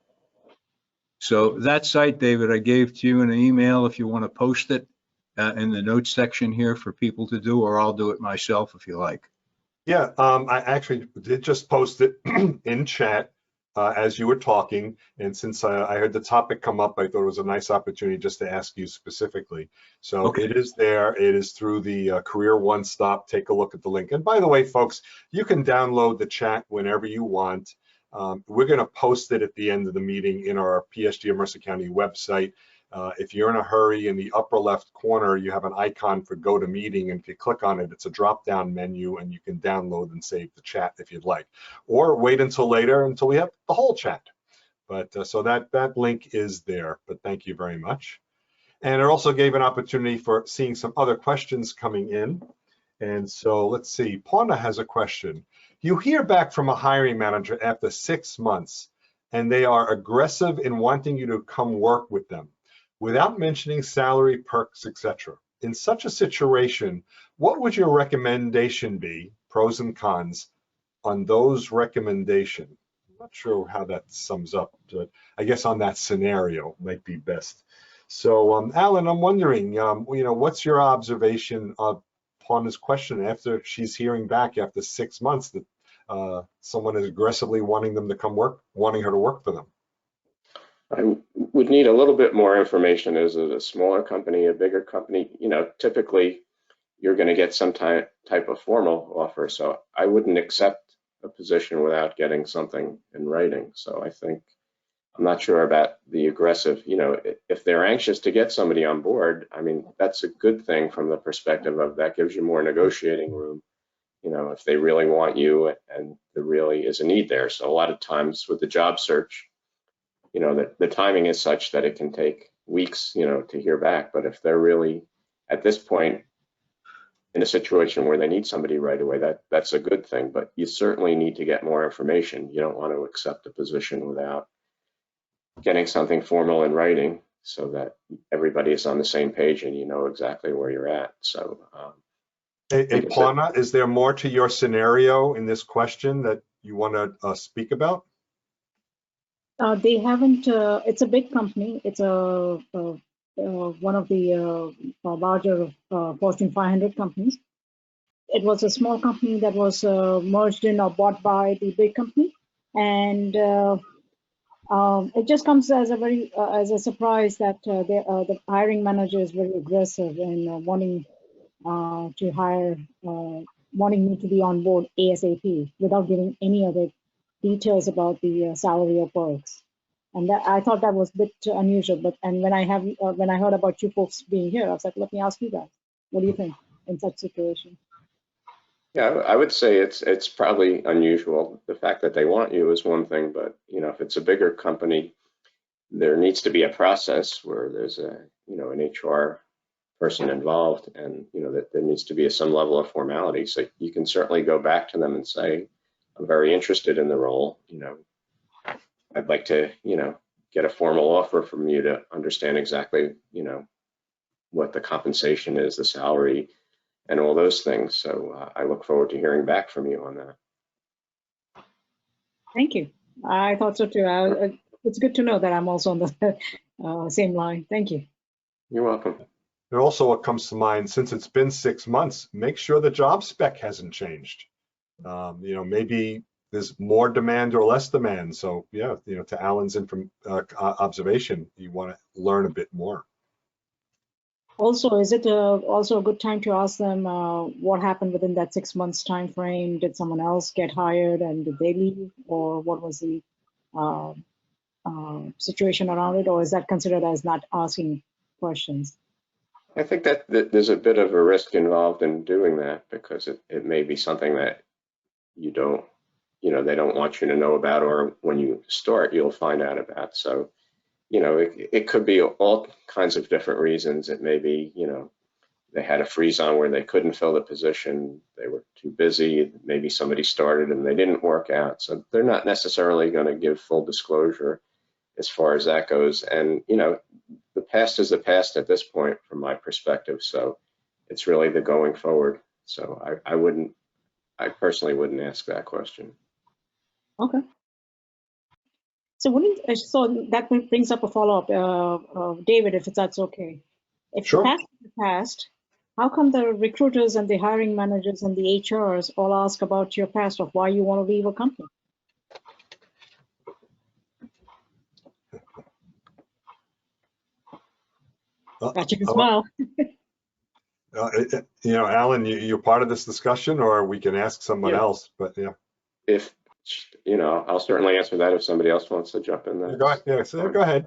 Speaker 2: So that site, David, I gave to you in an email if you want to post it in the notes section here for people to do, or I'll do it myself if you like.
Speaker 1: Yeah, I actually did just post it in chat as you were talking. And since I heard the topic come up, I thought it was a nice opportunity just to ask you specifically. So okay. It is there. It is through the Career One Stop. Take a look at the link. And by the way, folks, you can download the chat whenever you want. We're going to post it at the end of the meeting in our PSG of Mercer County website. If you're in a hurry, in the upper left corner, you have an icon for Go to Meeting, and if you click on it, it's a drop-down menu, and you can download and save the chat if you'd like, or wait until later until we have the whole chat. But so that link is there. But thank you very much. And it also gave an opportunity for seeing some other questions coming in. And so let's see. Pauna has a question. You hear back from a hiring manager after 6 months, and they are aggressive in wanting you to come work with them, without mentioning salary, perks, etc. In such a situation, what would your recommendation be, pros and cons, on those recommendations? I'm not sure how that sums up, but I guess on that scenario might be best. So, Alan, I'm wondering, what's your observation of Pauna's question after she's hearing back after 6 months that someone is aggressively wanting her to work for them?
Speaker 4: I would need a little bit more information. Is it a smaller company, a bigger company? Typically you're going to get some type of formal offer. So I wouldn't accept a position without getting something in writing. So I'm not sure about the aggressive, if they're anxious to get somebody on board, I mean, that's a good thing from the perspective of that gives you more negotiating room, if they really want you and there really is a need there. So a lot of times with the job search, the timing is such that it can take weeks, to hear back. But if they're really at this point in a situation where they need somebody right away, that's a good thing. But you certainly need to get more information. You don't want to accept a position without getting something formal in writing so that everybody is on the same page and you know exactly where you're at. So,
Speaker 1: and Pauna, is there more to your scenario in this question that you want to speak about?
Speaker 7: They haven't. It's a big company. It's one of the larger Fortune 500 companies. It was a small company that was merged in or bought by the big company, and it just comes as a surprise that the hiring manager is very aggressive in wanting to hire, wanting me to be on board ASAP without giving any other details about the salary or perks, and I thought that was a bit unusual. But when I heard about you folks being here, I was like, let me ask you guys, what do you think in such situation?
Speaker 4: Yeah, I would say it's probably unusual. The fact that they want you is one thing, but if it's a bigger company, there needs to be a process where there's an HR person involved, and that there needs to be some level of formality. So you can certainly go back to them and say, I'm very interested in the role. I'd like to, get a formal offer from you to understand exactly, what the compensation is, the salary, and all those things. So I look forward to hearing back from you on that.
Speaker 7: Thank you. I thought so too. It's good to know that I'm also on the same line. Thank you.
Speaker 4: You're welcome.
Speaker 1: And also what comes to mind, since it's been 6 months, make sure the job spec hasn't changed. Maybe there's more demand or less demand. So yeah, to Alan's observation, you want to learn a bit more.
Speaker 7: Also, is it also a good time to ask them what happened within that 6 months time frame? Did someone else get hired and did they leave, or what was the situation around it, or is that considered as not asking questions?
Speaker 4: I think that there's a bit of a risk involved in doing that, because it may be something that they don't want you to know about, or when you start, you'll find out about. So, it could be all kinds of different reasons. It may be, they had a freeze on where they couldn't fill the position, they were too busy, maybe somebody started and they didn't work out. So they're not necessarily going to give full disclosure as far as that goes. And, the past is the past at this point, from my perspective. So it's really the going forward. So I personally wouldn't ask that question.
Speaker 7: Okay. So that brings up a follow-up, David, if that's okay. If
Speaker 1: Sure.
Speaker 7: the past is the past, how come the recruiters and the hiring managers and the HRs all ask about your past of why you want to leave a company? Got you to smile.
Speaker 1: Alan, you're part of this discussion, or we can ask someone else, but yeah.
Speaker 4: If, I'll certainly answer that if somebody else wants to jump in there.
Speaker 1: Go ahead.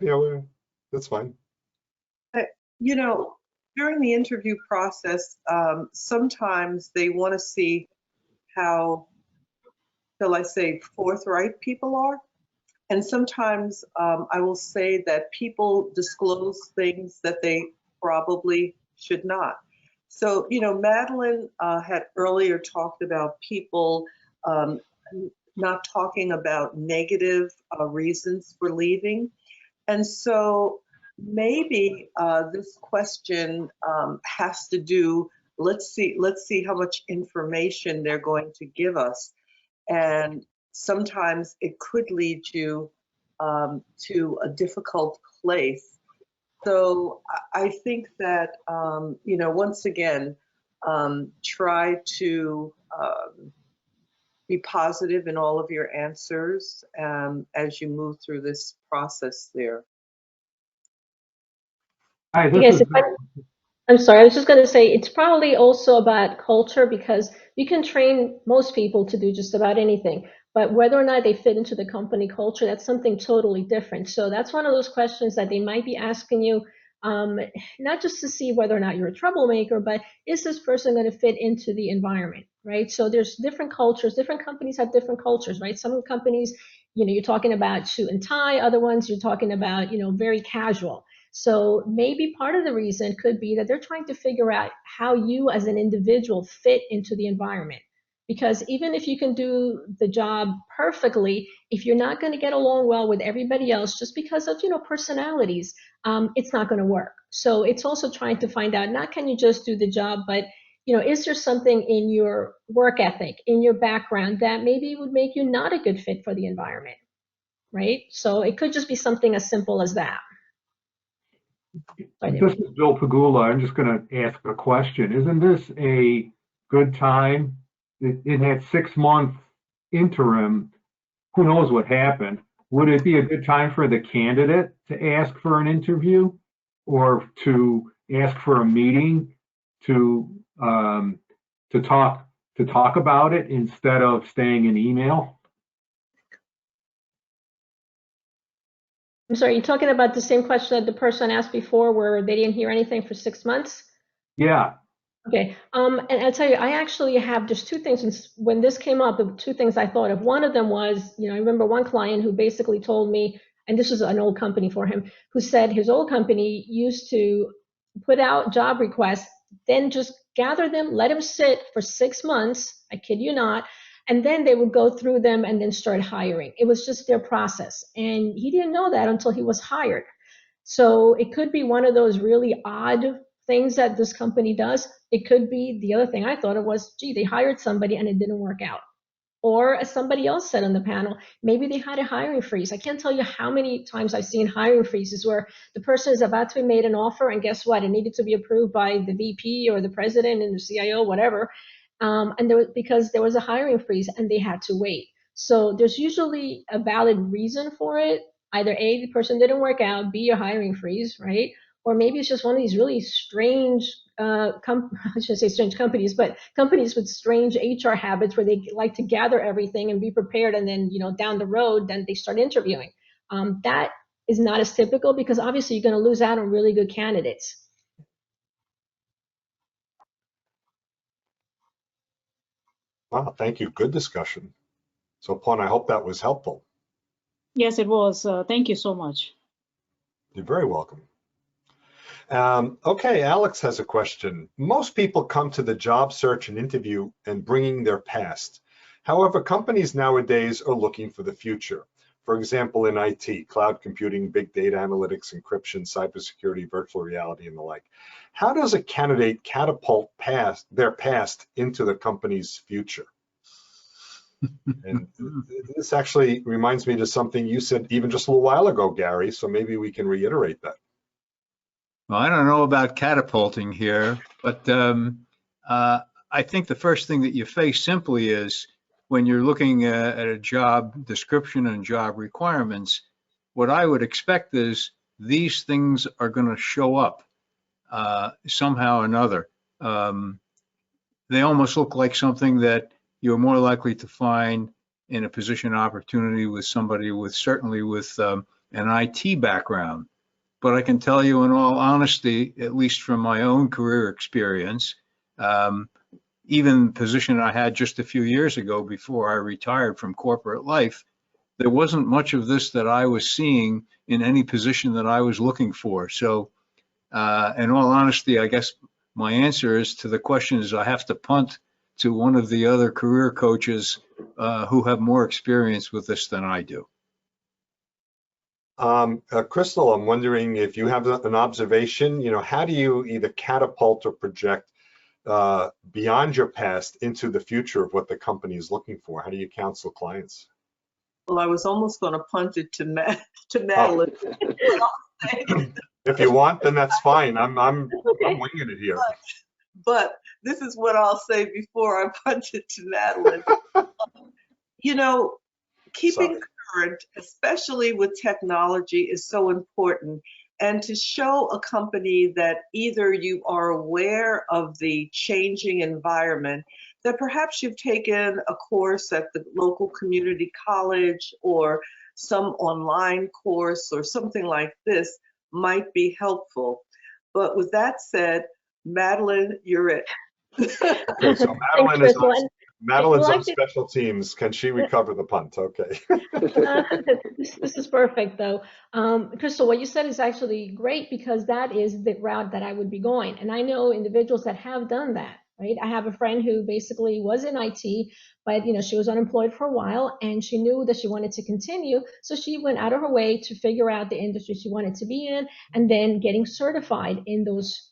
Speaker 1: That's fine.
Speaker 3: During the interview process, sometimes they want to see how, shall I say, forthright people are. And sometimes I will say that people disclose things that they probably should not. So, Madeleine had earlier talked about people not talking about negative reasons for leaving. And so maybe this question has to do, let's see how much information they're going to give us. And sometimes it could lead you to a difficult place. So I think that, once again, try to be positive in all of your answers as you move through this process there.
Speaker 5: Hi, I'm sorry, I was just going to say it's probably also about culture, because you can train most people to do just about anything, but whether or not they fit into the company culture, that's something totally different. So that's one of those questions that they might be asking you, not just to see whether or not you're a troublemaker, but is this person going to fit into the environment, right? So there's different cultures, different companies have different cultures, right? Some companies, you're talking about suit and tie, other ones you're talking about, very casual. So maybe part of the reason could be that they're trying to figure out how you as an individual fit into the environment. Because even if you can do the job perfectly, if you're not going to get along well with everybody else just because of, personalities, it's not going to work. So it's also trying to find out, not can you just do the job, but, is there something in your work ethic, in your background that maybe would make you not a good fit for the environment, right? So it could just be something as simple as that.
Speaker 8: This is Bill Pagula. I'm just going to ask a question. Isn't this a good time in that 6-month interim? Who knows what happened? Would it be a good time for the candidate to ask for an interview, or to ask for a meeting to talk about it instead of staying in email?
Speaker 5: I'm sorry, you're talking about the same question that the person asked before, where they didn't hear anything for 6 months?
Speaker 8: Yeah.
Speaker 5: Okay, and I'll tell you, I actually have just two things. And when this came up, the two things I thought of, one of them was, I remember one client who basically told me, and this was an old company for him, who said his old company used to put out job requests, then just gather them, let them sit for 6 months, I kid you not, and then they would go through them and then start hiring. It was just their process. And he didn't know that until he was hired. So it could be one of those really odd things that this company does. It could be the other thing I thought of was, gee, they hired somebody and it didn't work out. Or as somebody else said on the panel, maybe they had a hiring freeze. I can't tell you how many times I've seen hiring freezes where the person is about to be made an offer, and guess what? It needed to be approved by the VP or the president and the CIO, whatever. And because there was a hiring freeze and they had to wait. So there's usually a valid reason for it. Either A, the person didn't work out, B, a hiring freeze, right? Or maybe it's just one of these really strange, I shouldn't say strange companies, but companies with strange HR habits where they like to gather everything and be prepared, and then, down the road, then they start interviewing. That is not as typical, because obviously you're going to lose out on really good candidates.
Speaker 1: Wow, thank you. Good discussion. So, Pawn, I hope that was helpful.
Speaker 7: Yes, it was. Thank you so much.
Speaker 1: You're very welcome. Okay, Alex has a question. Most people come to the job search and interview and bringing their past. However, companies nowadays are looking for the future. For example, in IT, cloud computing, big data analytics, encryption, cybersecurity, virtual reality, and the like. How does a candidate catapult their past into the company's future? And this actually reminds me to something you said even just a little while ago, Gary, so maybe we can reiterate that.
Speaker 2: Well, I don't know about catapulting here, but I think the first thing that you face simply is when you're looking at a job description and job requirements, what I would expect is these things are going to show up somehow or another. They almost look like something that you're more likely to find in a position opportunity with somebody with certainly with an IT background. But I can tell you in all honesty, at least from my own career experience, even the position I had just a few years ago before I retired from corporate life, there wasn't much of this that I was seeing in any position that I was looking for. So in all honesty, I guess my answer is to the question is I have to punt to one of the other career coaches who have more experience with this than I do.
Speaker 1: Chrystal, I'm wondering if you have an observation, how do you either catapult or project beyond your past into the future of what the company is looking for? How do you counsel clients?
Speaker 3: Well, I was almost going to punt it to Madeleine.
Speaker 1: Oh. If you want, then that's fine. I'm winging it here.
Speaker 3: But this is what I'll say before I punt it to Madeleine. Keeping current, especially with technology, is so important. And to show a company that either you are aware of the changing environment, that perhaps you've taken a course at the local community college or some online course or something like this might be helpful. But with that said, Madeleine, you're it.
Speaker 1: Okay, so Madeleine's on special teams. Can she recover the punt? Okay.
Speaker 5: This is perfect, though. Chrystal, what you said is actually great, because that is the route that I would be going. And I know individuals that have done that, right? I have a friend who basically was in IT, but she was unemployed for a while, and she knew that she wanted to continue. So she went out of her way to figure out the industry she wanted to be in, and then getting certified in those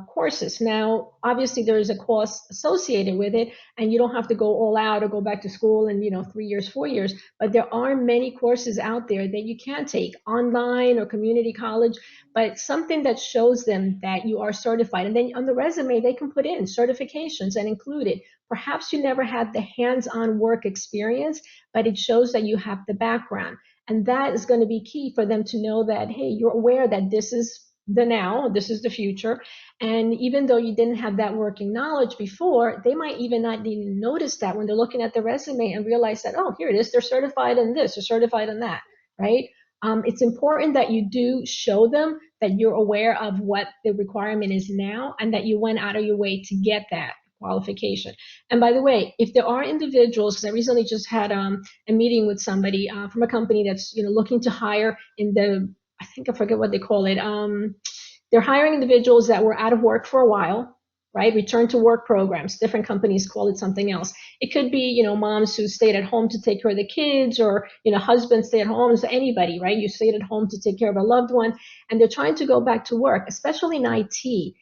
Speaker 5: courses. Now, obviously, there is a cost associated with it, and you don't have to go all out or go back to school in 3 years, 4 years. But there are many courses out there that you can take online or community college, but something that shows them that you are certified. And then on the resume, they can put in certifications and include it. Perhaps you never had the hands-on work experience, but it shows that you have the background. And that is going to be key for them to know that, hey, you're aware that this is the now, this is the future. And even though you didn't have that working knowledge before, they might even not even notice that when they're looking at the resume and realize that, oh, here it is, they're certified in this, they're certified in that, right? It's important that you do show them that you're aware of what the requirement is now and that you went out of your way to get that qualification. And by the way, if there are individuals, because I recently just had a meeting with somebody from a company that's looking to hire in the, I think I forget what they call it. They're hiring individuals that were out of work for a while, right? Return to work programs. Different companies call it something else. It could be, moms who stayed at home to take care of the kids, or, husbands stay at home. So anybody, right? You stayed at home to take care of a loved one, and they're trying to go back to work, especially in IT.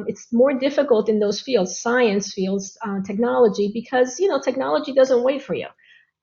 Speaker 5: It's more difficult in those fields, science fields, technology, because, technology doesn't wait for you.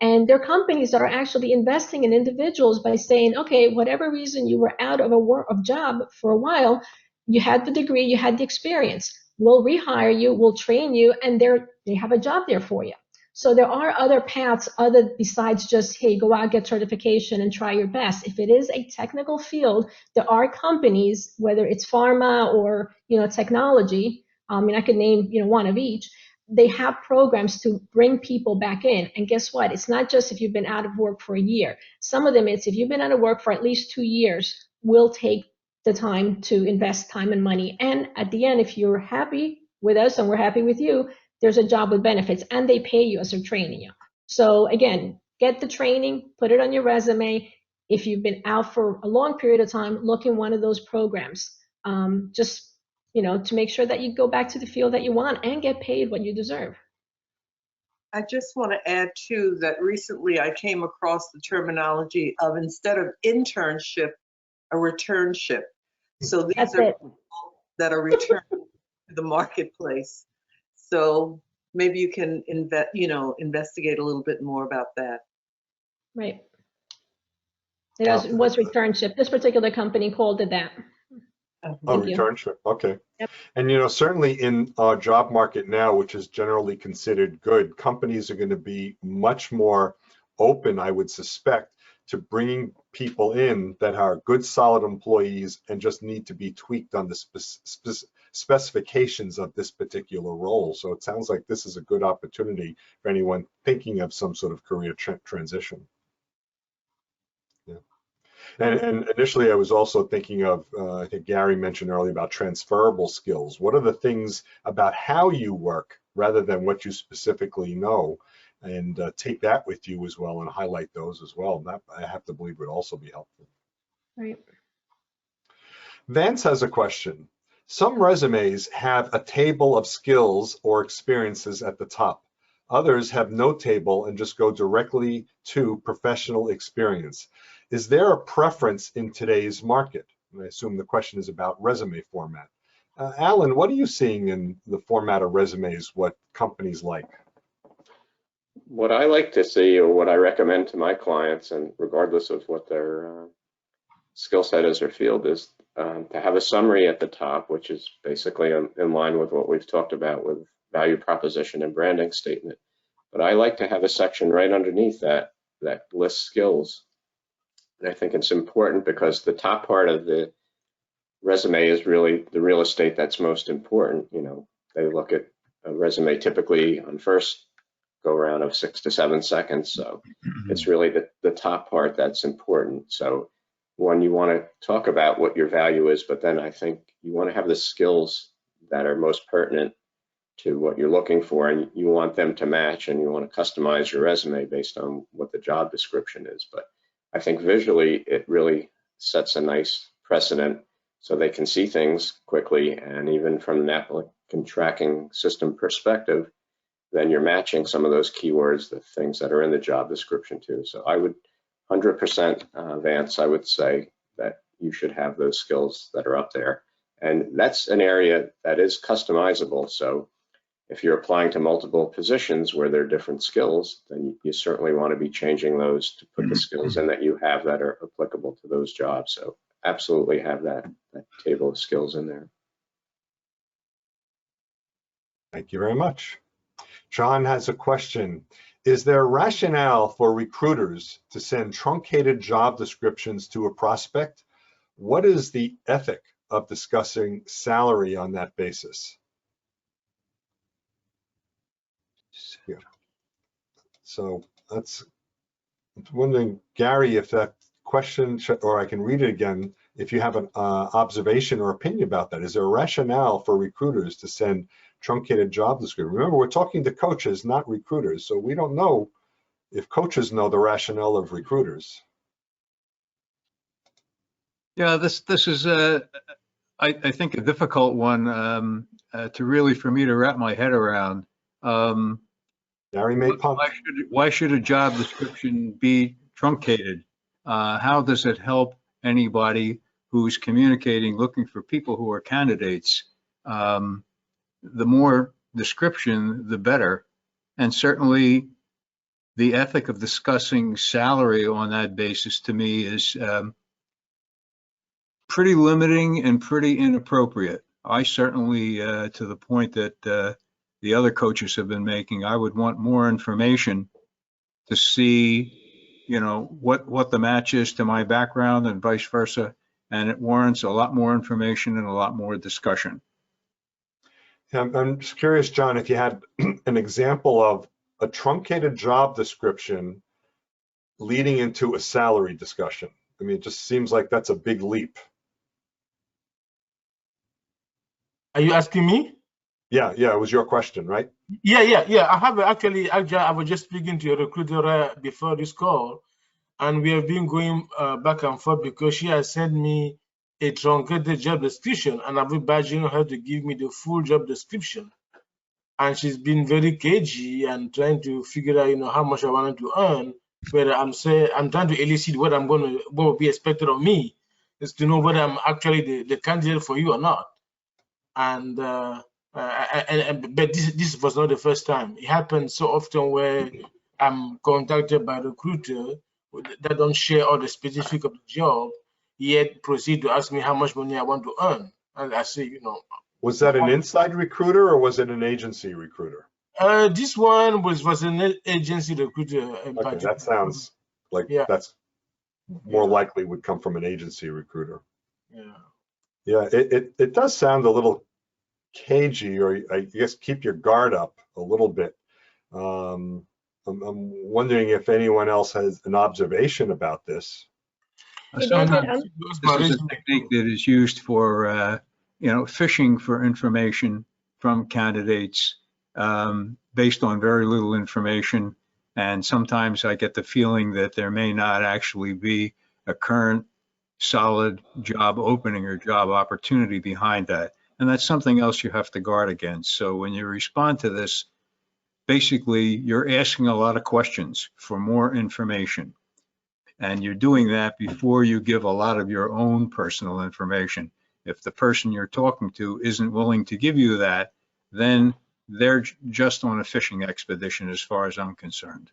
Speaker 5: And there are companies that are actually investing in individuals by saying, okay, whatever reason you were out of a job for a while, you had the degree, you had the experience. We'll rehire you, we'll train you, and they have a job there for you. So there are other paths other besides just, hey, go out, get certification and try your best. If it is a technical field, there are companies, whether it's pharma or, technology, and I could name, one of each, they have programs to bring people back in. And guess what? It's not just if you've been out of work for a year. Some of them, it's if you've been out of work for at least 2 years, we'll take the time to invest time and money. And at the end, if you're happy with us and we're happy with you, there's a job with benefits and they pay you as they're training you. So again, get the training, put it on your resume. If you've been out for a long period of time, look in one of those programs. Just to make sure that you go back to the field that you want and get paid what you deserve.
Speaker 3: I just want to add too that recently I came across the terminology of, instead of internship, a returnship. So these
Speaker 5: That's
Speaker 3: are
Speaker 5: it.
Speaker 3: people that are returned to the marketplace. So maybe you can investigate a little bit more about that.
Speaker 5: Right. It was returnship. This particular company called it that.
Speaker 1: Oh,
Speaker 5: Thank you.
Speaker 1: returnship. Okay.
Speaker 5: Yep.
Speaker 1: And certainly in our job market now, which is generally considered good, companies are going to be much more open, I would suspect, to bringing people in that are good, solid employees and just need to be tweaked on the specifications of this particular role. So it sounds like this is a good opportunity for anyone thinking of some sort of career transition. And initially, I was also thinking of, I think Gary mentioned earlier about transferable skills. What are the things about how you work rather than what you specifically know? And take that with you as well and highlight those as well. That, I have to believe, would also be helpful.
Speaker 5: Right.
Speaker 1: Vance has a question. Some resumes have a table of skills or experiences at the top. Others have no table and just go directly to professional experience. Is there a preference in today's market? And I assume the question is about resume format. Alan, what are you seeing in the format of resumes, what companies like?
Speaker 4: What I like to see, or what I recommend to my clients, and regardless of what their skill set is or field is, to have a summary at the top, which is basically in line with what we've talked about with value proposition and branding statement. But I like to have a section right underneath that lists skills. And I think it's important because the top part of the resume is really the real estate that's most important. They look at a resume typically on first go around of 6 to 7 seconds. So it's really the top part that's important. So one, you want to talk about what your value is, but then I think you want to have the skills that are most pertinent to what you're looking for, and you want them to match, and you want to customize your resume based on what the job description is. But I think visually it really sets a nice precedent so they can see things quickly, and even from an applicant tracking system perspective, then you're matching some of those keywords, the things that are in the job description too. So I would 100% Vance, I would say that you should have those skills that are up there. And that's an area that is customizable. So if you're applying to multiple positions where there are different skills, then you certainly want to be changing those to put the skills in that you have that are applicable to those jobs. So absolutely have that table of skills in there.
Speaker 1: Thank you very much. John has a question. Is there rationale for recruiters to send truncated job descriptions to a prospect? What is the ethic of discussing salary on that basis? Yeah. So that's wondering, Gary, if that question, or I can read it again, if you have an observation or opinion about that. Is there a rationale for recruiters to send truncated job description? Remember, we're talking to coaches, not recruiters, so we don't know if coaches know the rationale of recruiters.
Speaker 2: Yeah, this is I think a difficult one to really for me to wrap my head around.
Speaker 1: Gary made pump.
Speaker 2: Why should a job description be truncated? How does it help anybody who's communicating, looking for people who are candidates? The more description, the better. And certainly the ethic of discussing salary on that basis to me is pretty limiting and pretty inappropriate. I certainly, to the point that the other coaches have been making. I would want more information to see, what the match is to my background and vice versa. And it warrants a lot more information and a lot more discussion.
Speaker 1: I'm just curious, John, if you had an example of a truncated job description leading into a salary discussion. I mean, it just seems like that's a big leap.
Speaker 9: Are you asking me?
Speaker 1: Yeah, it was your question, right?
Speaker 9: Yeah. I have actually, I was just speaking to a recruiter before this call, and we have been going back and forth because she has sent me a truncated job description, and I've been badgering her to give me the full job description. And she's been very cagey and trying to figure out, how much I wanted to earn. Where I'm trying to elicit what will be expected of me, is to know whether I'm actually the candidate for you or not. And but this was not the first time. It happens so often where I'm contacted by a recruiter that don't share all the specifics of the job, yet proceed to ask me how much money I want to earn. And I say,
Speaker 1: Was that an inside recruiter or was it an agency recruiter?
Speaker 9: This one was an agency recruiter.
Speaker 1: Okay, that sounds like that's more likely would come from an agency recruiter. Yeah, it does sound a little cagey, or I guess keep your guard up a little bit. I'm wondering if anyone else has an observation about this.
Speaker 2: Sometimes this is a technique that is used for, fishing for information from candidates based on very little information. And sometimes I get the feeling that there may not actually be a current solid job opening or job opportunity behind that. And that's something else you have to guard against. So when you respond to this, basically you're asking a lot of questions for more information. And you're doing that before you give a lot of your own personal information. If the person you're talking to isn't willing to give you that, then they're just on a fishing expedition as far as I'm concerned.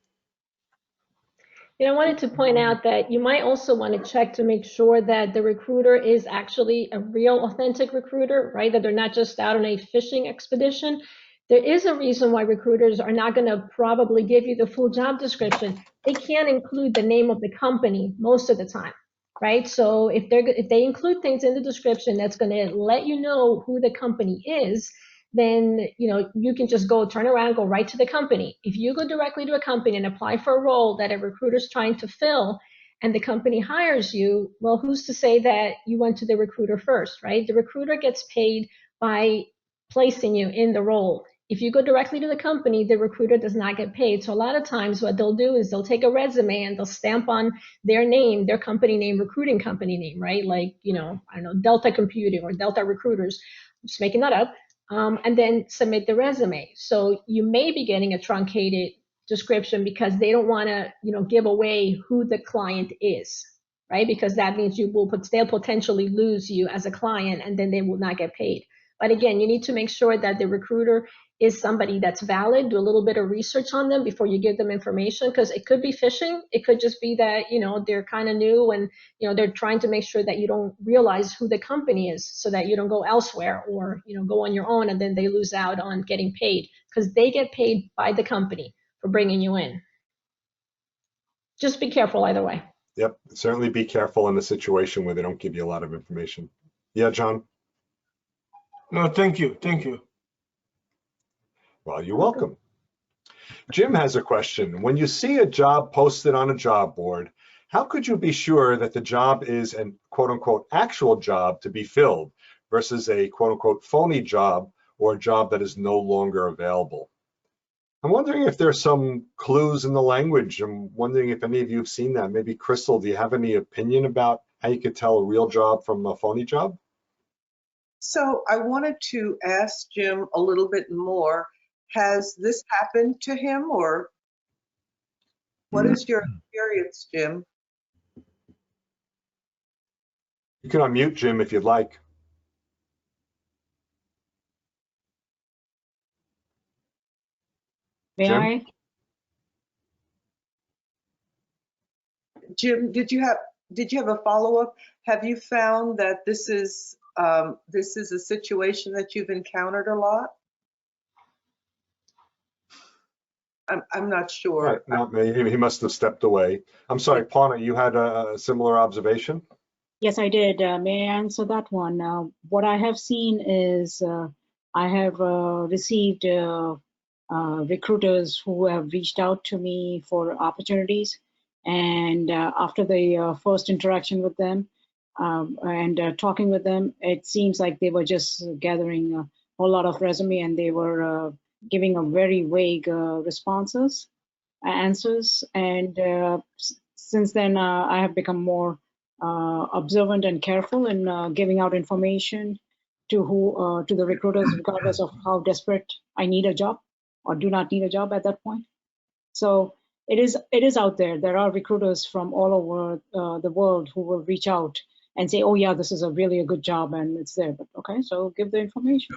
Speaker 5: I wanted to point out that you might also want to check to make sure that the recruiter is actually a real authentic recruiter, right? That they're not just out on a fishing expedition. There is a reason why recruiters are not going to probably give you the full job description. They can't include the name of the company most of the time, right? So if they include things in the description that's going to let you know who the company is, then you can just turn around, go right to the company. If you go directly to a company and apply for a role that a recruiter's trying to fill and the company hires you, well, who's to say that you went to the recruiter first, right? The recruiter gets paid by placing you in the role. If you go directly to the company, the recruiter does not get paid. So a lot of times what they'll do is they'll take a resume and they'll stamp on their name, their company name, recruiting company name, right? Like, I don't know, Delta Computing or Delta Recruiters. I'm just making that up. And then submit the resume. So you may be getting a truncated description because they don't want to, give away who the client is, right? Because that means they'll potentially lose you as a client and then they will not get paid. But again, you need to make sure that the recruiter is somebody that's valid. Do a little bit of research on them before you give them information, because it could be phishing. It could just be that, they're kind of new and, they're trying to make sure that you don't realize who the company is so that you don't go elsewhere or, go on your own and then they lose out on getting paid, because they get paid by the company for bringing you in. Just be careful either way.
Speaker 1: Yep, certainly be careful in a situation where they don't give you a lot of information. Yeah, John?
Speaker 9: No, thank you.
Speaker 1: Well, you're welcome. Jim has a question. When you see a job posted on a job board, how could you be sure that the job is an quote unquote actual job to be filled versus a quote unquote phony job or a job that is no longer available? I'm wondering if there's some clues in the language. I'm wondering if any of you have seen that. Maybe Chrystal, do you have any opinion about how you could tell a real job from a phony job?
Speaker 3: So I wanted to ask Jim a little bit more. Has this happened to him, or what is your experience, Jim?
Speaker 1: You can unmute Jim if you'd like.
Speaker 7: May
Speaker 1: Jim?
Speaker 7: I?
Speaker 3: Jim, did you have a follow-up? Have you found that this is a situation that you've encountered a lot? I'm not sure.
Speaker 1: Right, not me. He must have stepped away. I'm sorry, Pauna, you had a similar observation?
Speaker 7: Yes, I did. May I answer that one? What I have seen is I have received recruiters who have reached out to me for opportunities. And after the first interaction with them and talking with them, it seems like they were just gathering a whole lot of resume, and they were giving a very vague answers. And since then, I have become more observant and careful in giving out information to the recruiters, regardless of how desperate I need a job or do not need a job at that point. So it is out there. There are recruiters from all over the world who will reach out and say, "Oh yeah, this is a good job," and it's there. But okay, so give the information.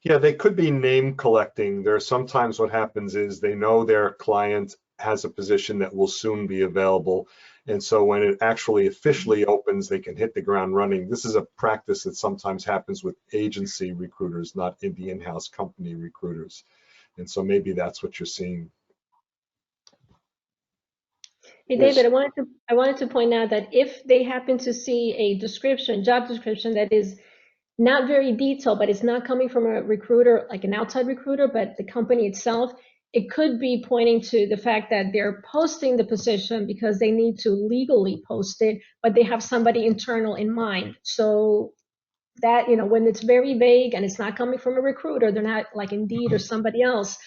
Speaker 1: Yeah, they could be name collecting. There's sometimes what happens is they know their client has a position that will soon be available. And so when it actually officially opens, they can hit the ground running. This is a practice that sometimes happens with agency recruiters, not in the in-house company recruiters. And so maybe that's what you're seeing.
Speaker 5: Hey, David, I wanted to point out that if they happen to see a job description that is not very detailed, but it's not coming from a recruiter, like an outside recruiter, but the company itself, it could be pointing to the fact that they're posting the position because they need to legally post it, but they have somebody internal in mind. So that, when it's very vague and it's not coming from a recruiter, they're not like Indeed or somebody else,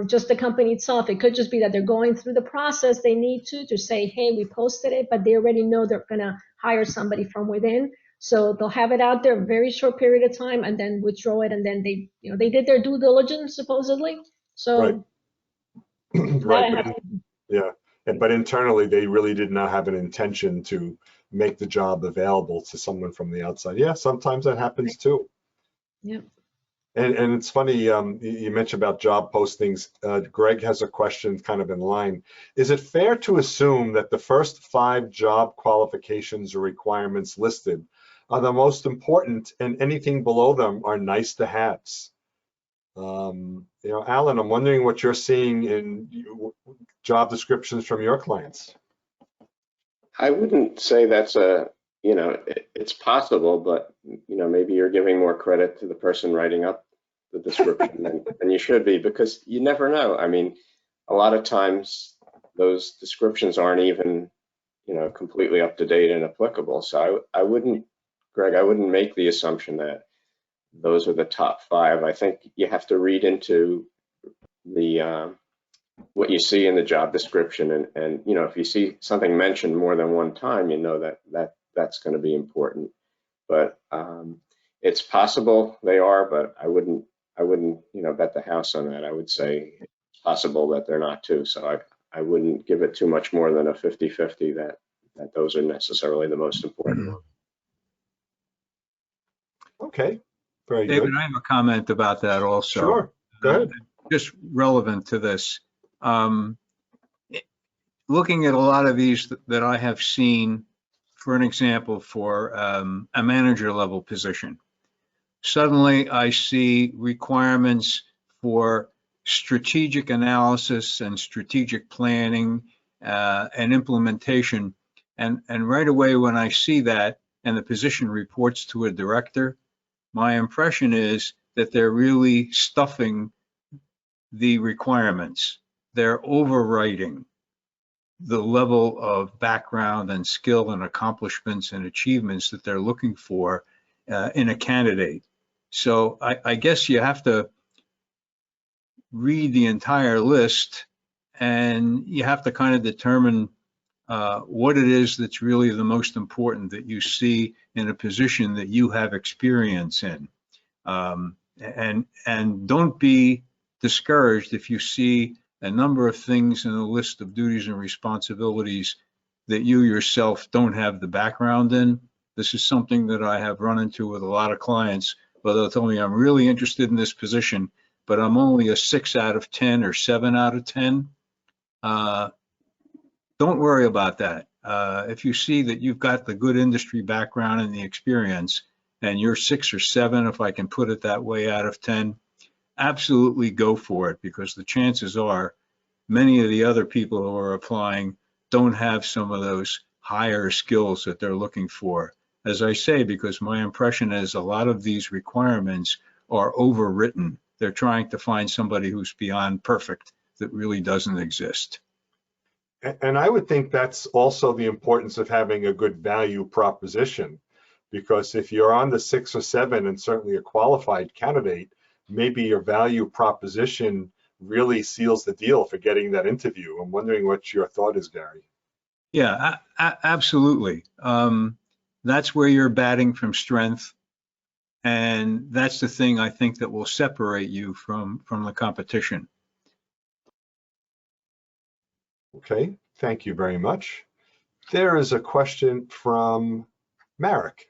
Speaker 5: just the company itself. It could just be that they're going through the process they need to say, hey, we posted it, but they already know they're going to hire somebody from within. So they'll have it out there a very short period of time and then withdraw it. And then they did their due diligence, supposedly. So,
Speaker 1: right. But internally, they really did not have an intention to make the job available to someone from the outside. Yeah, sometimes that happens too.
Speaker 5: Yeah.
Speaker 1: And it's funny, you mentioned about job postings. Greg has a question kind of in line. Is it fair to assume that the first 5 job qualifications or requirements listed are the most important, and anything below them are nice to haves? Alan, I'm wondering what you're seeing in job descriptions from your clients.
Speaker 4: I wouldn't say that's it's possible, but maybe you're giving more credit to the person writing up the description than you should be, because you never know. I mean, a lot of times those descriptions aren't even completely up to date and applicable. So I wouldn't, Greg, I wouldn't make the assumption that those are the top 5. I think you have to read into the what you see in the job description, and if you see something mentioned more than one time, that's going to be important. But it's possible they are, but I wouldn't bet the house on that. I would say it's possible that they're not too. So I wouldn't give it too much more than a 50-50 that those are necessarily the most important.
Speaker 1: Okay, very good.
Speaker 2: David, I have a comment about that also.
Speaker 1: Sure, go ahead.
Speaker 2: Just relevant to this. Looking at a lot of these that I have seen, for an example, for a manager level position, suddenly I see requirements for strategic analysis and strategic planning and implementation. And right away when I see that and the position reports to a director, my impression is that they're really stuffing the requirements. They're overwriting the level of background and skill and accomplishments and achievements that they're looking for in a candidate. So I guess you have to read the entire list, and you have to kind of determine what it is that's really the most important that you see in a position that you have experience in. And don't be discouraged if you see a number of things in a list of duties and responsibilities that you yourself don't have the background in. This is something that I have run into with a lot of clients, where they'll tell me I'm really interested in this position, but I'm only a 6 out of 10 or 7 out of 10. Don't worry about that. If you see that you've got the good industry background and the experience, and you're 6 or 7, if I can put it that way, out of 10, absolutely go for it, because the chances are many of the other people who are applying don't have some of those higher skills that they're looking for. As I say, because my impression is a lot of these requirements are overwritten. They're trying to find somebody who's beyond perfect that really doesn't exist.
Speaker 1: And I would think that's also the importance of having a good value proposition, because if you're on the 6 or 7 and certainly a qualified candidate, maybe your value proposition really seals the deal for getting that interview. I'm wondering what your thought is, Gary.
Speaker 2: Yeah, absolutely. That's where you're batting from strength. And that's the thing I think that will separate you from the competition.
Speaker 1: Okay, thank you very much. There is a question from Marek.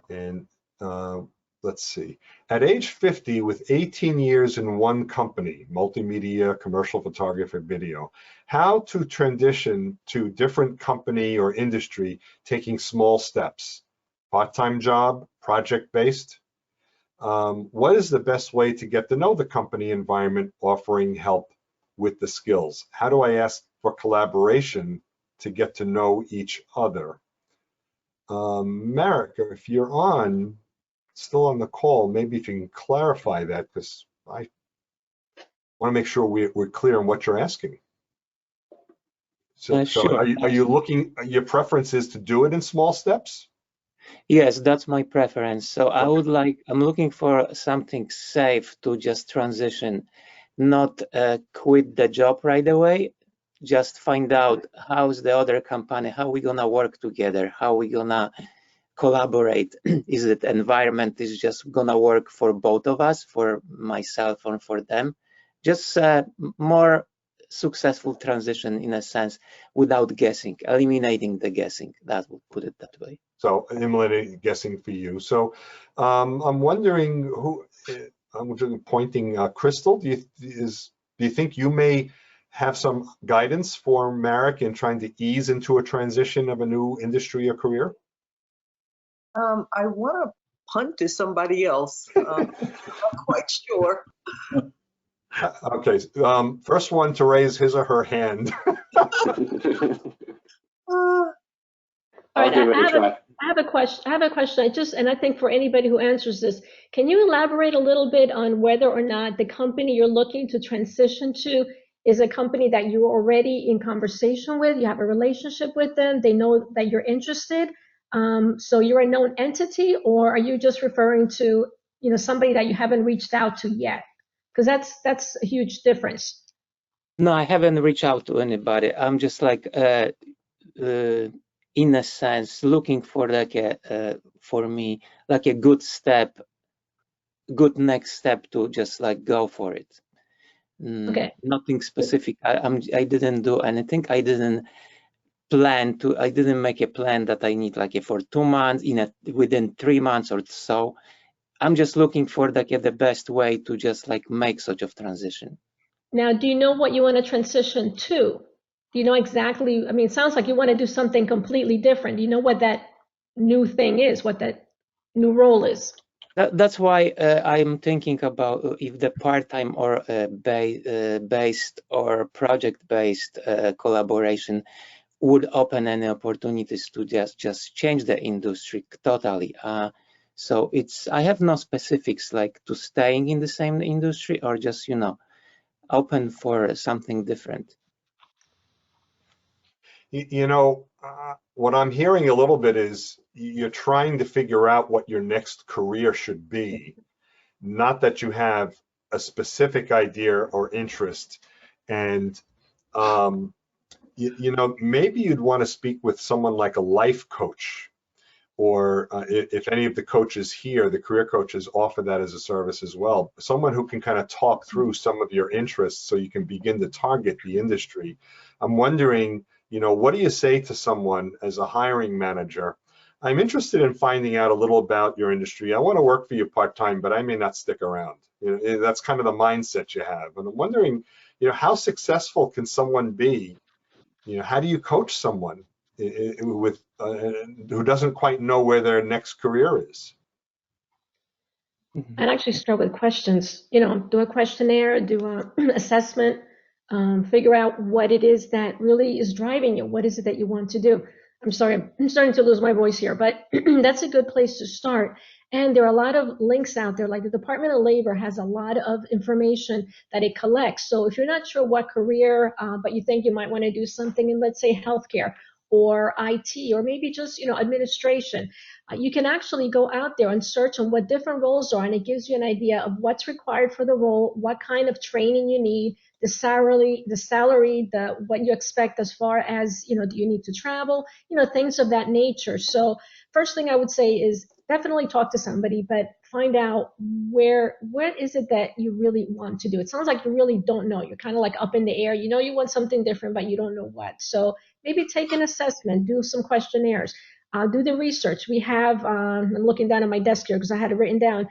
Speaker 1: And let's see. At age 50, with 18 years in one company, multimedia, commercial photography, video, how to transition to different company or industry, taking small steps? Part-time job, project-based? What is the best way to get to know the company environment offering help with the skills? How do I ask for collaboration to get to know each other? Marek, if you're still on the call, maybe if you can clarify that, because I want to make sure we're clear on what you're asking. So
Speaker 10: Sure.
Speaker 1: are you looking, your preference is to do it in small steps?
Speaker 10: Yes, that's my preference. So I'm looking for something safe to just transition, not quit the job right away. Just find out how's the other company, how we gonna work together, how we gonna collaborate. Is it environment is just gonna work for both of us, for myself and for them? Just more successful transition in a sense, without guessing, eliminating the guessing. That would put it that way.
Speaker 1: So eliminating guessing for you. So I'm wondering who, I'm just pointing Chrystal, do you think you may have some guidance for Marek in trying to ease into a transition of a new industry or career?
Speaker 3: I want to punt to somebody else. I'm not quite sure.
Speaker 1: Okay, first one to raise his or her hand.
Speaker 4: I'll give it a try.
Speaker 5: I have a question. And I think for anybody who answers this, can you elaborate a little bit on whether or not the company you're looking to transition to is a company that you're already in conversation with, you have a relationship with them, they know that you're interested, so you're a known entity, or are you just referring to, somebody that you haven't reached out to yet? Because that's a huge difference.
Speaker 10: No, I haven't reached out to anybody. I'm just like, in a sense, looking for like for me, like a good next step to just like go for it.
Speaker 5: Okay.
Speaker 10: Nothing specific. I didn't do anything. I didn't make a plan that I need like for 2 months, within 3 months or so. I'm just looking for like the best way to just like make such a transition.
Speaker 5: Now, do you know what you want to transition to? Do you know exactly, I mean, it sounds like you want to do something completely different. Do you know what that new thing is, what that new role is?
Speaker 10: That's why I'm thinking about if the part-time or based or project-based collaboration would open any opportunities to just change the industry totally. So I have no specifics like to staying in the same industry or just, open for something different.
Speaker 1: What I'm hearing a little bit is you're trying to figure out what your next career should be, not that you have a specific idea or interest. And, maybe you'd want to speak with someone like a life coach, or if any of the coaches here, the career coaches, offer that as a service as well. Someone who can kind of talk through some of your interests so you can begin to target the industry. I'm wondering, what do you say to someone as a hiring manager? I'm interested in finding out a little about your industry. I want to work for you part-time, but I may not stick around. That's kind of the mindset you have. And I'm wondering, how successful can someone be? How do you coach someone who doesn't quite know where their next career is?
Speaker 5: I'd actually start with questions. Do a questionnaire, do an assessment, figure out what it is that really is driving you. What is it that you want to do? I'm sorry, I'm starting to lose my voice here, but that's a good place to start. And there are a lot of links out there, like the Department of Labor has a lot of information that it collects. So if you're not sure what career, but you think you might want to do something in, let's say, healthcare or IT, or maybe just, administration, you can actually go out there and search on what different roles are, and it gives you an idea of what's required for the role, what kind of training you need, the salary, what you expect as far as, do you need to travel, things of that nature. So first thing I would say is definitely talk to somebody, but find out what is it that you really want to do. It sounds like you really don't know. You're kind of like up in the air. You want something different, but you don't know what. So maybe take an assessment, do some questionnaires, do the research. We have, I'm looking down at my desk here because I had it written down.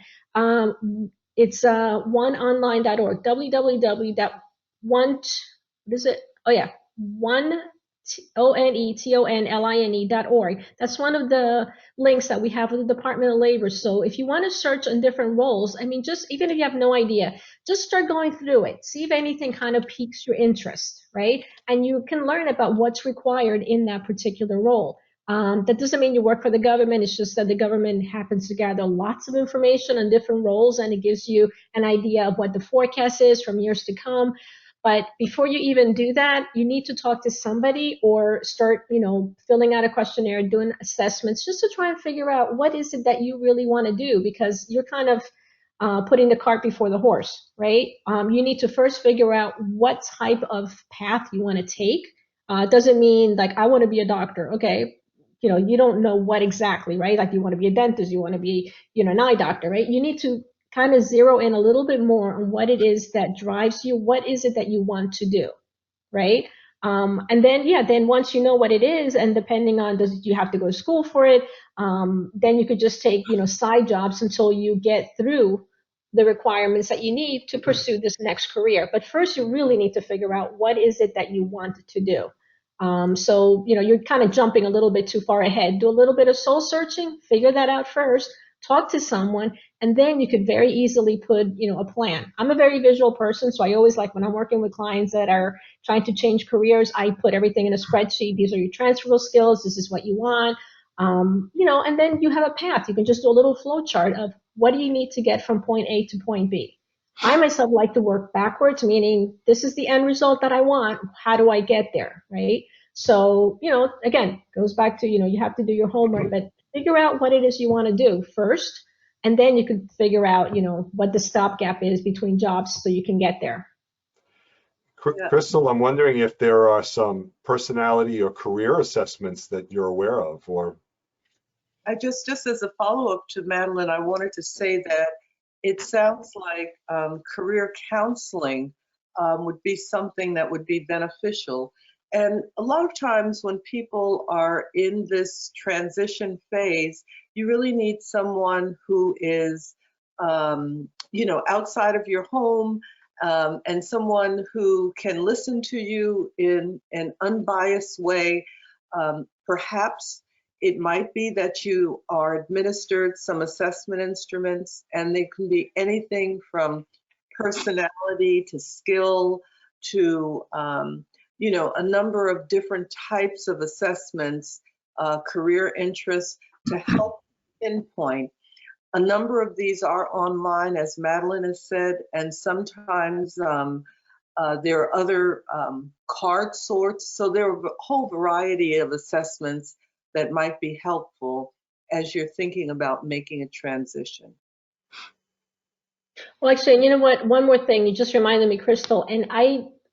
Speaker 5: It's oneonline.org, onetonline.org. That's one of the links that we have with the Department of Labor. So if you want to search on different roles, just even if you have no idea, just start going through it. See if anything kind of piques your interest, right? And you can learn about what's required in that particular role. That doesn't mean you work for the government. It's just that the government happens to gather lots of information on different roles, and it gives you an idea of what the forecast is from years to come. But before you even do that, you need to talk to somebody or start, filling out a questionnaire, doing assessments, just to try and figure out what is it that you really want to do, because you're kind of putting the cart before the horse, right? You need to first figure out what type of path you want to take. It doesn't mean like, I want to be a doctor. Okay. You don't know what exactly, right? Like you want to be a dentist, you want to be, an eye doctor, right? You need to kind of zero in a little bit more on what it is that drives you. What is it that you want to do, right? And then once you know what it is, and depending on does you have to go to school for it, then you could just take, side jobs until you get through the requirements that you need to pursue this next career. But first, you really need to figure out what is it that you want to do. So, you're kind of jumping a little bit too far ahead. Do a little bit of soul searching, figure that out first, talk to someone, and then you could very easily put, a plan. I'm a very visual person, so I always like when I'm working with clients that are trying to change careers, I put everything in a spreadsheet. These are your transferable skills. This is what you want. And then you have a path. You can just do a little flow chart of what do you need to get from point A to point B. I myself like to work backwards, meaning this is the end result that I want. How do I get there, right? So, again, goes back to, you have to do your homework, but figure out what it is you want to do first, and then you can figure out, what the stopgap is between jobs so you can get there.
Speaker 1: Chrystal, I'm wondering if there are some personality or career assessments that you're aware of, or.
Speaker 3: I just as a follow-up to Madeleine, I wanted to say that it sounds like career counseling would be something that would be beneficial. And a lot of times when people are in this transition phase, you really need someone who is, outside of your home, and someone who can listen to you in an unbiased way. Perhaps it might be that you are administered some assessment instruments, and they can be anything from personality to skill to, a number of different types of assessments, career interests to help pinpoint. A number of these are online, as Madeleine has said, and sometimes there are other card sorts. So there are a whole variety of assessments that might be helpful as you're thinking about making a transition.
Speaker 5: Well, actually, and you know what? One more thing, you just reminded me, Chrystal, and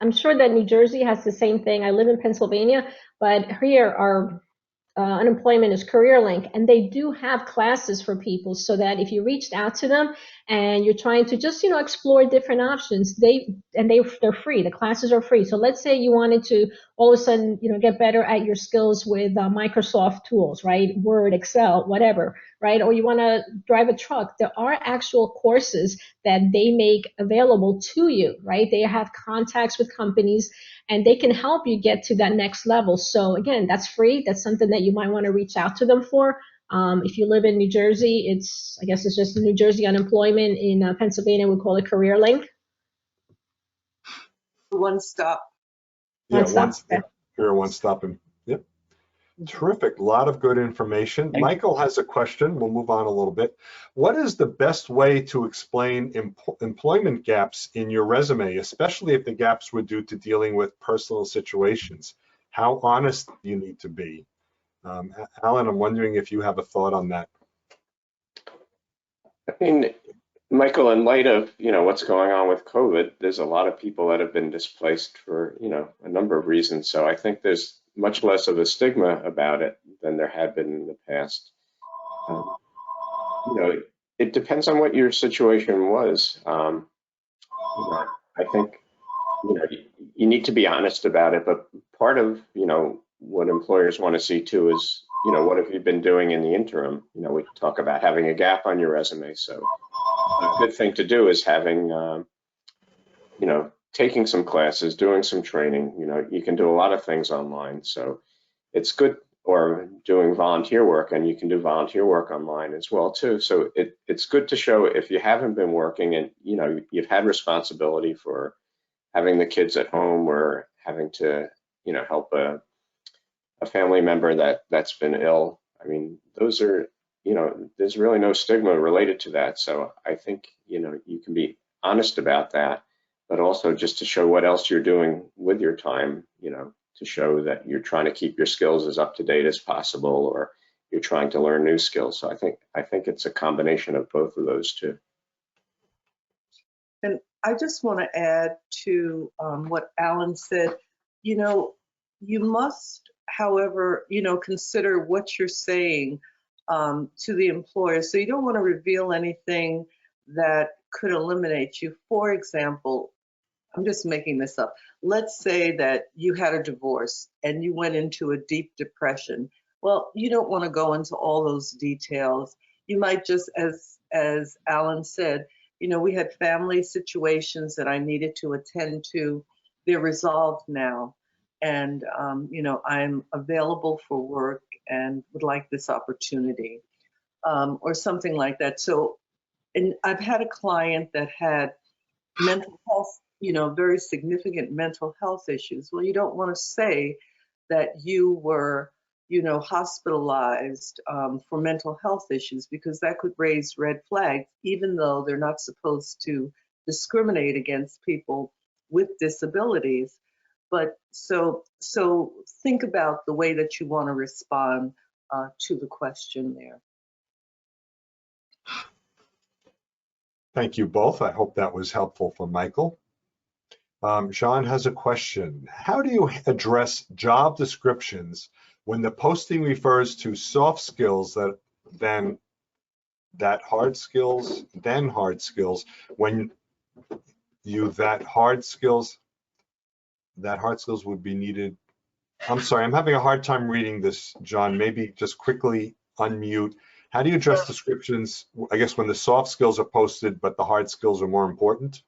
Speaker 5: I'm sure that New Jersey has the same thing. I live in Pennsylvania, but here our unemployment is CareerLink, and they do have classes for people so that if you reached out to them and you're trying to just, explore different options, they're free. The classes are free. So let's say you wanted to all of a sudden, get better at your skills with Microsoft tools, right? Word, Excel, whatever, right? Or you want to drive a truck. There are actual courses that they make available to you, right? They have contacts with companies and they can help you get to that next level. So again, that's free. That's something that you might want to reach out to them for. If you live in New Jersey, I guess it's just New Jersey unemployment. In Pennsylvania, we call it Career Link.
Speaker 3: One stop.
Speaker 1: Yeah,
Speaker 5: One stop.
Speaker 1: one stop. And yep. Terrific. A lot of good information. Michael has a question. We'll move on a little bit. What is the best way to explain employment gaps in your resume, especially if the gaps were due to dealing with personal situations? How honest do you need to be? Alan, I'm wondering if you have a thought on that.
Speaker 4: I mean, Michael, in light of, what's going on with COVID, there's a lot of people that have been displaced for, a number of reasons. So I think there's much less of a stigma about it than there had been in the past. It depends on what your situation was. I think, you need to be honest about it, but part of, what employers want to see too is, what have you been doing in the interim? We talk about having a gap on your resume. So a good thing to do is having, taking some classes, doing some training. You can do a lot of things online. So it's good, or doing volunteer work, and you can do volunteer work online as well too. So it's good to show if you haven't been working and, you've had responsibility for having the kids at home or having to, help a family member that's been ill. I mean, those are, there's really no stigma related to that. So I think, you can be honest about that, but also just to show what else you're doing with your time, to show that you're trying to keep your skills as up to date as possible, or you're trying to learn new skills. So I think it's a combination of both of those two.
Speaker 3: And I just want to add to what Alan said. You must, however, consider what you're saying to the employer. So you don't want to reveal anything that could eliminate you. For example, I'm just making this up. Let's say that you had a divorce and you went into a deep depression. Well, you don't want to go into all those details. You might just, as Alan said, we had family situations that I needed to attend to. They're resolved now. And, I'm available for work and would like this opportunity, or something like that. So, and I've had a client that had mental health, very significant mental health issues. Well, you don't want to say that you were, hospitalized for mental health issues, because that could raise red flags, even though they're not supposed to discriminate against people with disabilities. But so think about the way that you want to respond to the question there.
Speaker 1: Thank you both. I hope that was helpful for Michael. Sean has a question. How do you address job descriptions when the posting refers to soft skills then hard skills, when that hard skills would be needed? I'm sorry, I'm having a hard time reading this, John. Maybe just quickly unmute. How do you address descriptions, I guess, when the soft skills are posted, but the hard skills are more important?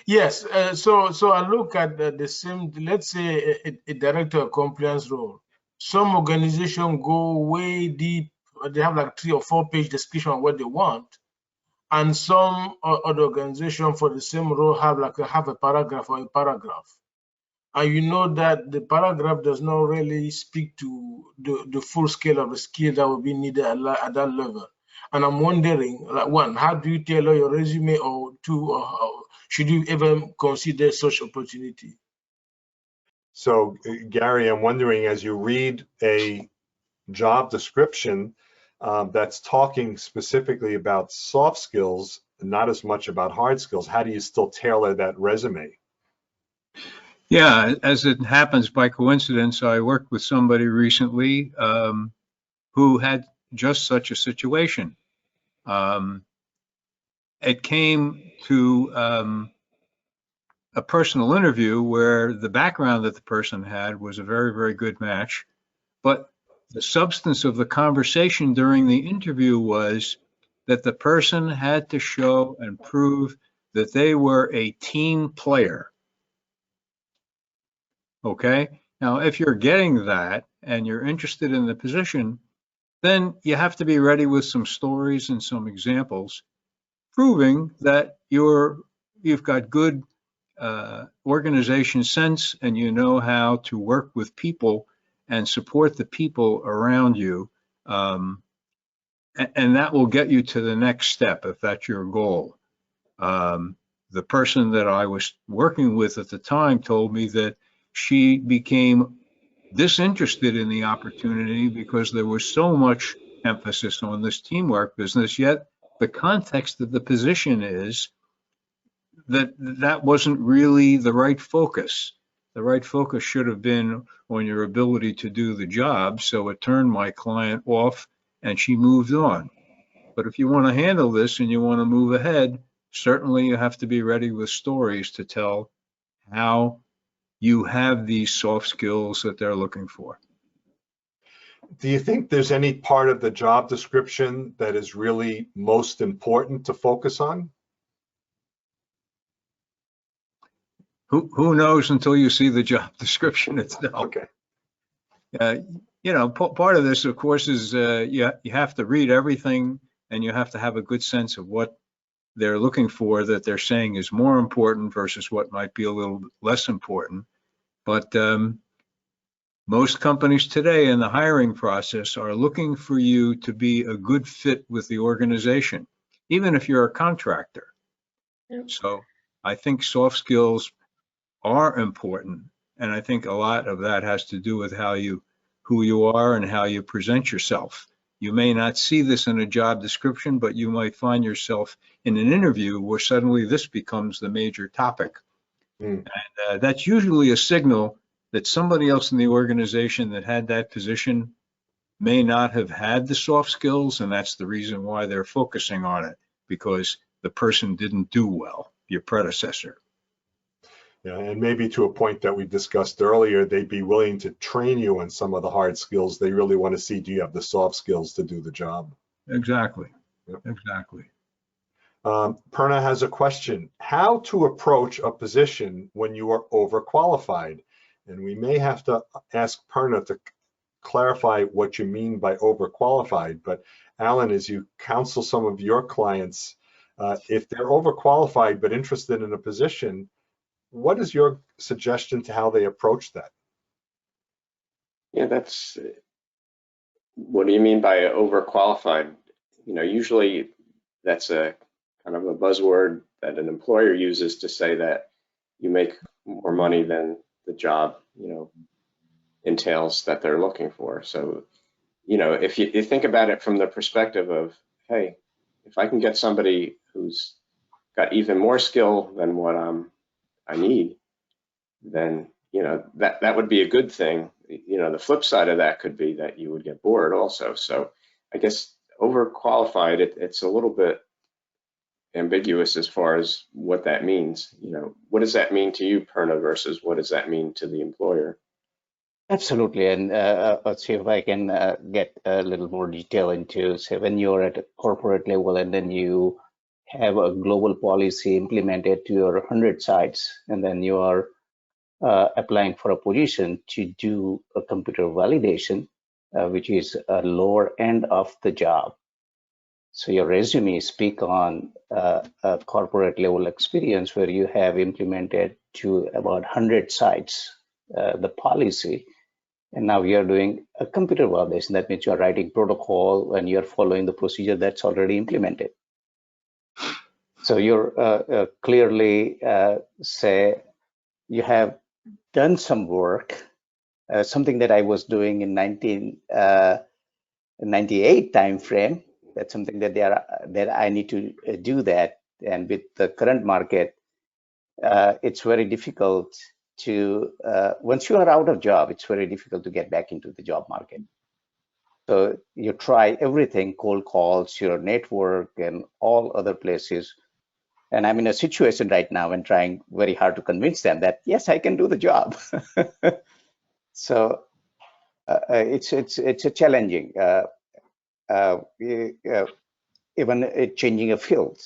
Speaker 9: Yes, so I look at the same, let's say a director of compliance role. Some organizations go way deep, they have like 3 or 4 page description of what they want. And some other organization for the same role have like half a paragraph or a paragraph. And that the paragraph does not really speak to the full scale of the skill that will be needed at that level. And I'm wondering, like, one, how do you tailor your resume, or two, or should you ever consider such opportunity?
Speaker 1: So Gary, I'm wondering, as you read a job description that's talking specifically about soft skills, not as much about hard skills, how do you still tailor that resume?
Speaker 2: Yeah, as it happens by coincidence, I worked with somebody recently who had just such a situation. It came to a personal interview where the background that the person had was a very, very good match, but the substance of the conversation during the interview was that the person had to show and prove that they were a team player. Okay, now if you're getting that and you're interested in the position, then you have to be ready with some stories and some examples proving that you've got good organization sense and you know how to work with people and support the people around you. And that will get you to the next step if that's your goal. The person that I was working with at the time told me that she became disinterested in the opportunity because there was so much emphasis on this teamwork business, yet the context of the position is that that wasn't really the right focus. The right focus should have been on your ability to do the job. So it turned my client off and she moved on. But if you want to handle this and you want to move ahead, certainly you have to be ready with stories to tell how you have these soft skills that they're looking for.
Speaker 1: Do you think there's any part of the job description that is really most important to focus on?
Speaker 2: Who knows until you see the job description itself?
Speaker 1: Okay.
Speaker 2: You know, part of this, of course, is you have to read everything and you have to have a good sense of what they're looking for that they're saying is more important versus what might be a little less important. But most companies today in the hiring process are looking for you to be a good fit with the organization, even if you're a contractor. Yep. So I think soft skills are important. And I think a lot of that has to do with who you are and how you present yourself. You may not see this in a job description, but you might find yourself in an interview where suddenly this becomes the major topic. And that's usually a signal that somebody else in the organization that had that position may not have had the soft skills, and that's the reason why they're focusing on it, because the person didn't do well, your predecessor.
Speaker 1: Yeah, and maybe to a point that we discussed earlier, they'd be willing to train you on some of the hard skills. They really want to see, do you have the soft skills to do the job?
Speaker 2: Exactly.
Speaker 1: Yep.
Speaker 2: Exactly.
Speaker 1: Perna has a question. How to approach a position when you are overqualified? And we may have to ask Perna to clarify what you mean by overqualified. But Alan, as you counsel some of your clients, if they're overqualified but interested in a position, what is your suggestion to how they approach that?
Speaker 4: Yeah, that's, what do you mean by overqualified? You know, usually that's a kind of a buzzword that an employer uses to say that you make more money than the job, you know, entails that they're looking for. So, you know, if you think about it from the perspective of, hey, if I can get somebody who's got even more skill than what I need, then, you know, that would be a good thing. You know, the flip side of that could be that you would get bored also. So I guess overqualified, it's a little bit ambiguous as far as what that means. You know, what does that mean to you, Perna, versus what does that mean to the employer?
Speaker 11: Absolutely, and let's see if I can get a little more detail into, say, when you're at a corporate level and then you have a global policy implemented to your 100 sites, and then you are applying for a position to do a computer validation, which is a lower end of the job. So your resume speak on a corporate level experience where you have implemented to about 100 sites the policy, and now you're doing a computer validation. That means you're writing protocol and you're following the procedure that's already implemented. So you're clearly say you have done some work, something that I was doing in 1998 time frame. That's something that I need to do that. And with the current market, it's very difficult to, once you are out of job, it's very difficult to get back into the job market. So you try everything, cold calls, your network, and all other places. And I'm in a situation right now and trying very hard to convince them that, yes, I can do the job. So it's a challenging, even changing a field.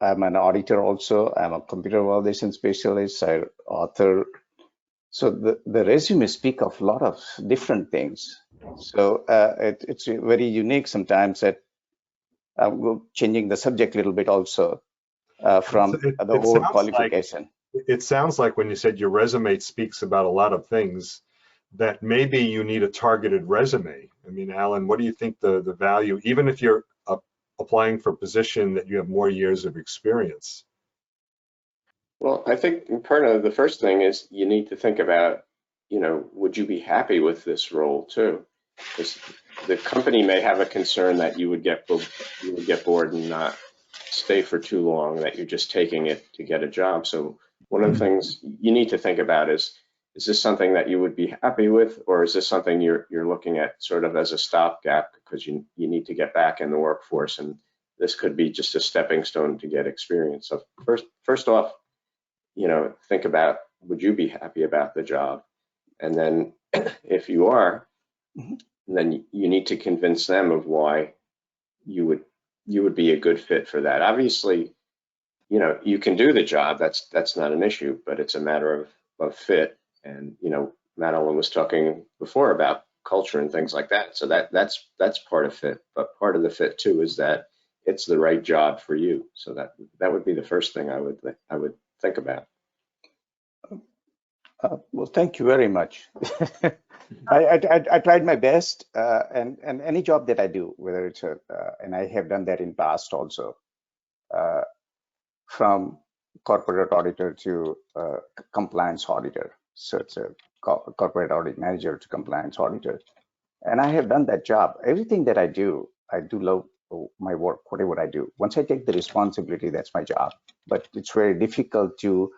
Speaker 11: I'm an auditor also. I'm a computer validation specialist, I'm author. So the resume speak of a lot of different things. So it's very unique sometimes that we're changing the subject a little bit also from the whole qualification.
Speaker 1: It sounds like when you said your resume speaks about a lot of things, that maybe you need a targeted resume. I mean, Alan, what do you think the value, even if you're applying for a position that you have more years of experience?
Speaker 4: Well, I think part of the first thing is you need to think about, would you be happy with this role too? Because the company may have a concern that you would get bored and not stay for too long, that you're just taking it to get a job. So one of the things you need to think about is this something that you would be happy with, or is this something you're looking at sort of as a stopgap because you need to get back in the workforce, and this could be just a stepping stone to get experience. So first off, think about, would you be happy about the job? And then if you are, then you need to convince them of why you would be a good fit for that. Obviously, you can do the job, that's not an issue, but it's a matter of fit. And Madeleine was talking before about culture and things like that. So that's part of fit, but part of the fit too is that it's the right job for you. So that would be the first thing I would think about.
Speaker 11: Well, thank you very much. I tried my best, and any job that I do, whether it's and I have done that in past also, from corporate auditor to compliance auditor. So it's a corporate audit manager to compliance auditor, and I have done that job. Everything that I do love my work, whatever I do. Once I take the responsibility, that's my job. But it's very difficult to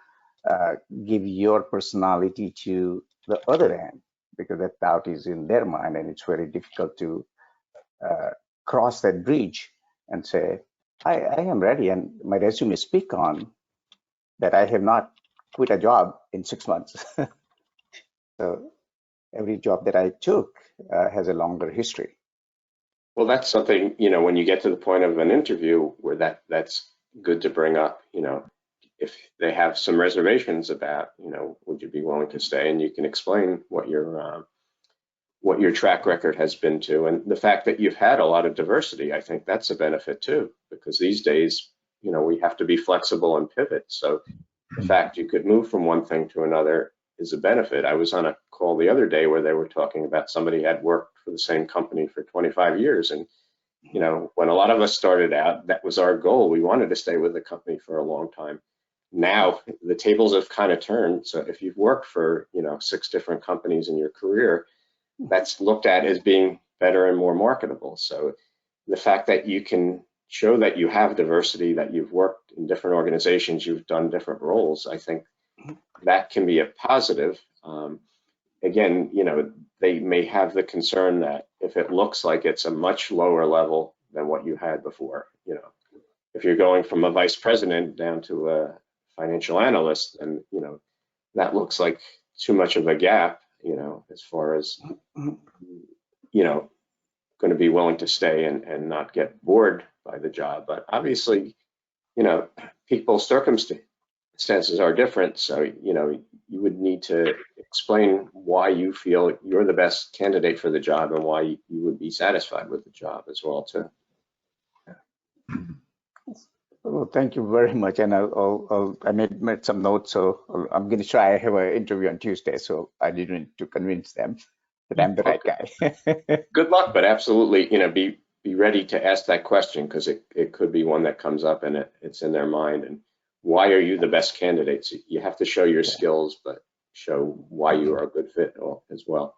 Speaker 11: give your personality to the other end, because that doubt is in their mind, and it's very difficult to cross that bridge and say, I am ready, and my resume speak on that I have not quit a job in 6 months. So every job that I took has a longer history.
Speaker 4: Well, that's something, when you get to the point of an interview where that's good to bring up, if they have some reservations about, would you be willing to stay, and you can explain what your track record has been to, and the fact that you've had a lot of diversity. I think that's a benefit too, because these days, we have to be flexible and pivot. So the fact you could move from one thing to another is a benefit. I was on a call the other day where they were talking about somebody had worked for the same company for 25 years. And, when a lot of us started out, that was our goal. We wanted to stay with the company for a long time. Now the tables have kind of turned. So if you've worked for, 6 different companies in your career, that's looked at as being better and more marketable. So the fact that you can show that you have diversity, that you've worked in different organizations, you've done different roles, I think that can be a positive. Again, they may have the concern that if it looks like it's a much lower level than what you had before, if you're going from a vice president down to a financial analyst, and that looks like too much of a gap, as far as going to be willing to stay and not get bored by the job. But obviously, people's circumstances are different, so you would need to explain why you feel you're the best candidate for the job and why you would be satisfied with the job as well too.
Speaker 11: Well, thank you very much, and I made some notes, so I'm going to try. I have an interview on Tuesday, so I need to convince them that I'm the right guy.
Speaker 4: Good luck, but absolutely, be ready to ask that question, because it could be one that comes up and it's in their mind. And why are you the best candidate? So you have to show your skills, but show why you are a good fit as well.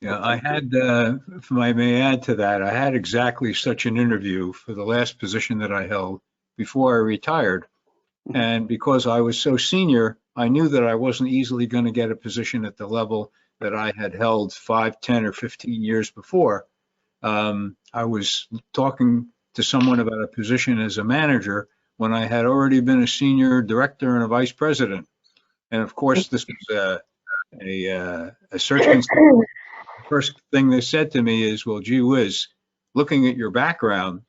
Speaker 2: Yeah, I had, if I may add to that, I had exactly such an interview for the last position that I held before I retired. And because I was so senior, I knew that I wasn't easily going to get a position at the level that I had held 5, 10, or 15 years before. I was talking to someone about a position as a manager when I had already been a senior director and a vice president. And of course, this was a search consultant. First thing they said to me is, well, gee whiz, looking at your background,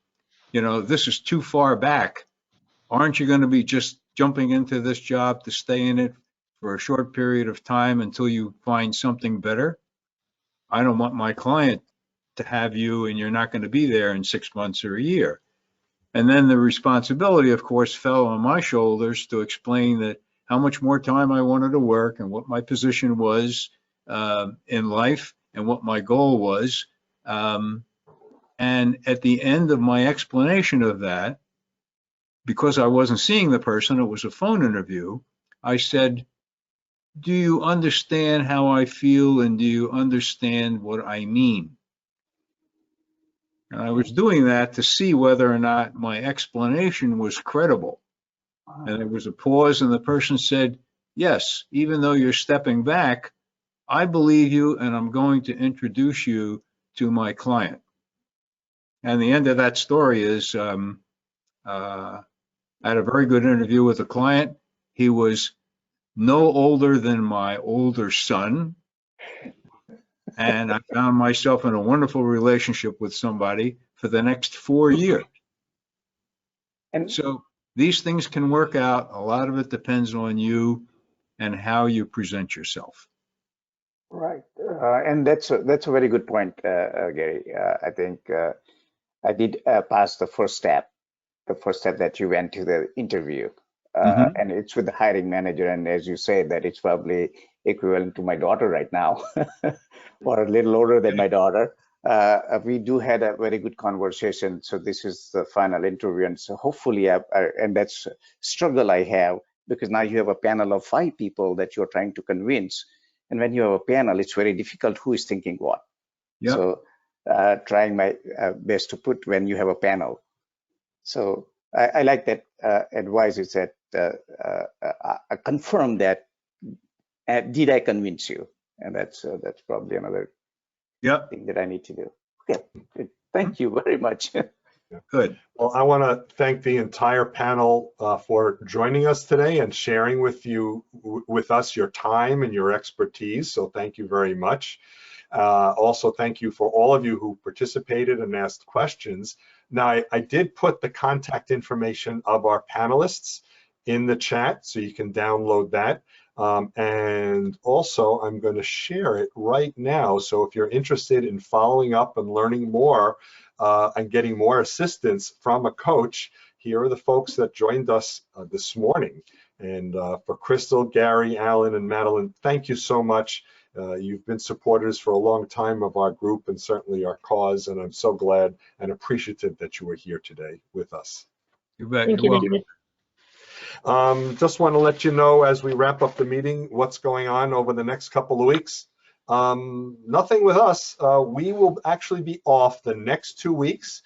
Speaker 2: this is too far back. Aren't you going to be just jumping into this job to stay in it for a short period of time until you find something better? I don't want my client to have you and you're not going to be there in 6 months or a year. And then the responsibility, of course, fell on my shoulders to explain that how much more time I wanted to work and what my position was in life and what my goal was. And at the end of my explanation of that, because I wasn't seeing the person, it was a phone interview, I said, do you understand how I feel and do you understand what I mean? And I was doing that to see whether or not my explanation was credible. And there was a pause and the person said, yes, even though you're stepping back, I believe you and I'm going to introduce you to my client. And the end of that story is I had a very good interview with a client. He was no older than my older son. And I found myself in a wonderful relationship with somebody for the next 4 years.
Speaker 11: And
Speaker 2: so these things can work out. A lot of it depends on you and how you present yourself.
Speaker 11: right, and that's a very good point, Gary. I think I did pass the first step that you went to the interview, and it's with the hiring manager. And as you say, that it's probably equivalent to my daughter right now, or a little older than my daughter. We do had a very good conversation. So this is the final interview, and so hopefully, and that's a struggle I have, because now you have a panel of 5 people that you're trying to convince, and when you have a panel, it's very difficult who is thinking what. Yep. So trying my best to put when you have a panel. So I like that advice. Is that I confirm that. Did I convince you? And that's probably another thing that I need to do. Okay, good. Thank you very much.
Speaker 2: Good.
Speaker 1: Well, I want to thank the entire panel for joining us today and sharing with us your time and your expertise. So thank you very much. Also, thank you for all of you who participated and asked questions. Now, I did put the contact information of our panelists in the chat, so you can download that. And also, I'm going to share it right now. So if you're interested in following up and learning more and getting more assistance from a coach, here are the folks that joined us this morning. And for Chrystal, Gary, Alan, and Madeleine, thank you so much. You've been supporters for a long time of our group and certainly our cause, and I'm so glad and appreciative that you were here today with us.
Speaker 2: You bet.
Speaker 5: Thank
Speaker 2: You're
Speaker 5: you.
Speaker 2: welcome.
Speaker 1: Just want to let you know as we wrap up the meeting what's going on over the next couple of weeks. Nothing with us. We will actually be off the next 2 weeks.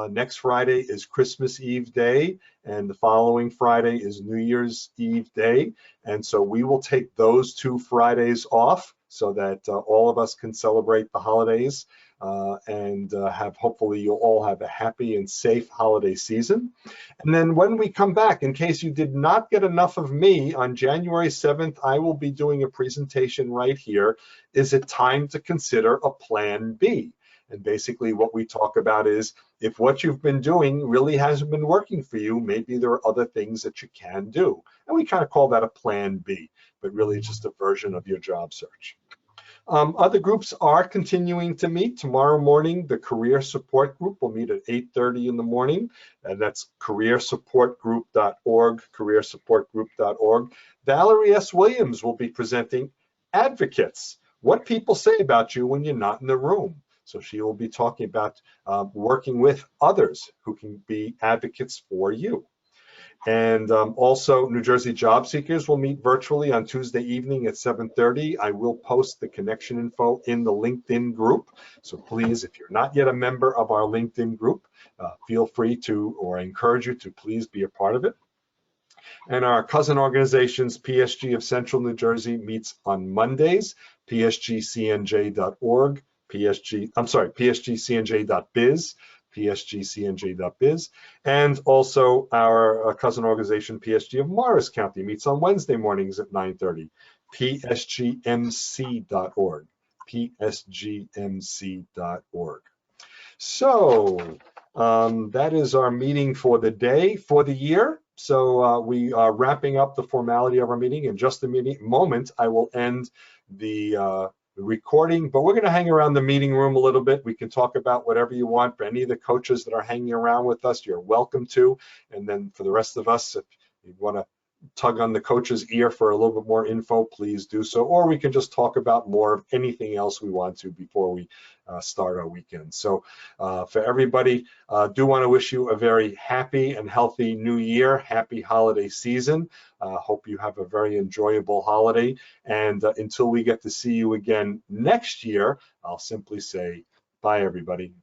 Speaker 1: Next Friday is Christmas Eve day, and the following Friday is New Year's Eve day. And so we will take those 2 Fridays off so that all of us can celebrate the holidays and hopefully you'll all have a happy and safe holiday season. And then when we come back, in case you did not get enough of me, on January 7th, I will be doing a presentation right here. Is it time to consider a plan B? And basically what we talk about is, if what you've been doing really hasn't been working for you, maybe there are other things that you can do. And we kind of call that a plan B, but really it's just a version of your job search. Other groups are continuing to meet. Tomorrow morning, the Career Support Group will meet at 8:30 in the morning, and that's careersupportgroup.org, careersupportgroup.org. Valerie S. Williams will be presenting Advocates, what people say about you when you're not in the room. So she will be talking about working with others who can be advocates for you. And also, New Jersey job seekers will meet virtually on Tuesday evening at 7:30. I will post the connection info in the LinkedIn group. So please, if you're not yet a member of our LinkedIn group, feel free to, or I encourage you to please be a part of it. And our cousin organizations, PSG of Central New Jersey, meets on Mondays, psgcnj.org, psgcnj.biz, psgcnj.biz, and also our cousin organization, PSG of Morris County, meets on Wednesday mornings at 9:30, psgmc.org, psgmc.org. So that is our meeting for the day, for the year. So we are wrapping up the formality of our meeting. In just a moment, I will end the recording, but we're going to hang around the meeting room a little bit. We can talk about whatever you want. For any of the coaches that are hanging around with us, you're welcome to. And then for the rest of us, if you want to tug on the coach's ear for a little bit more info, please do so. Or we can just talk about more of anything else we want to before we start our weekend. So for everybody, do want to wish you a very happy and healthy new year. Happy holiday season. Hope you have a very enjoyable holiday. And until we get to see you again next year, I'll simply say bye, everybody.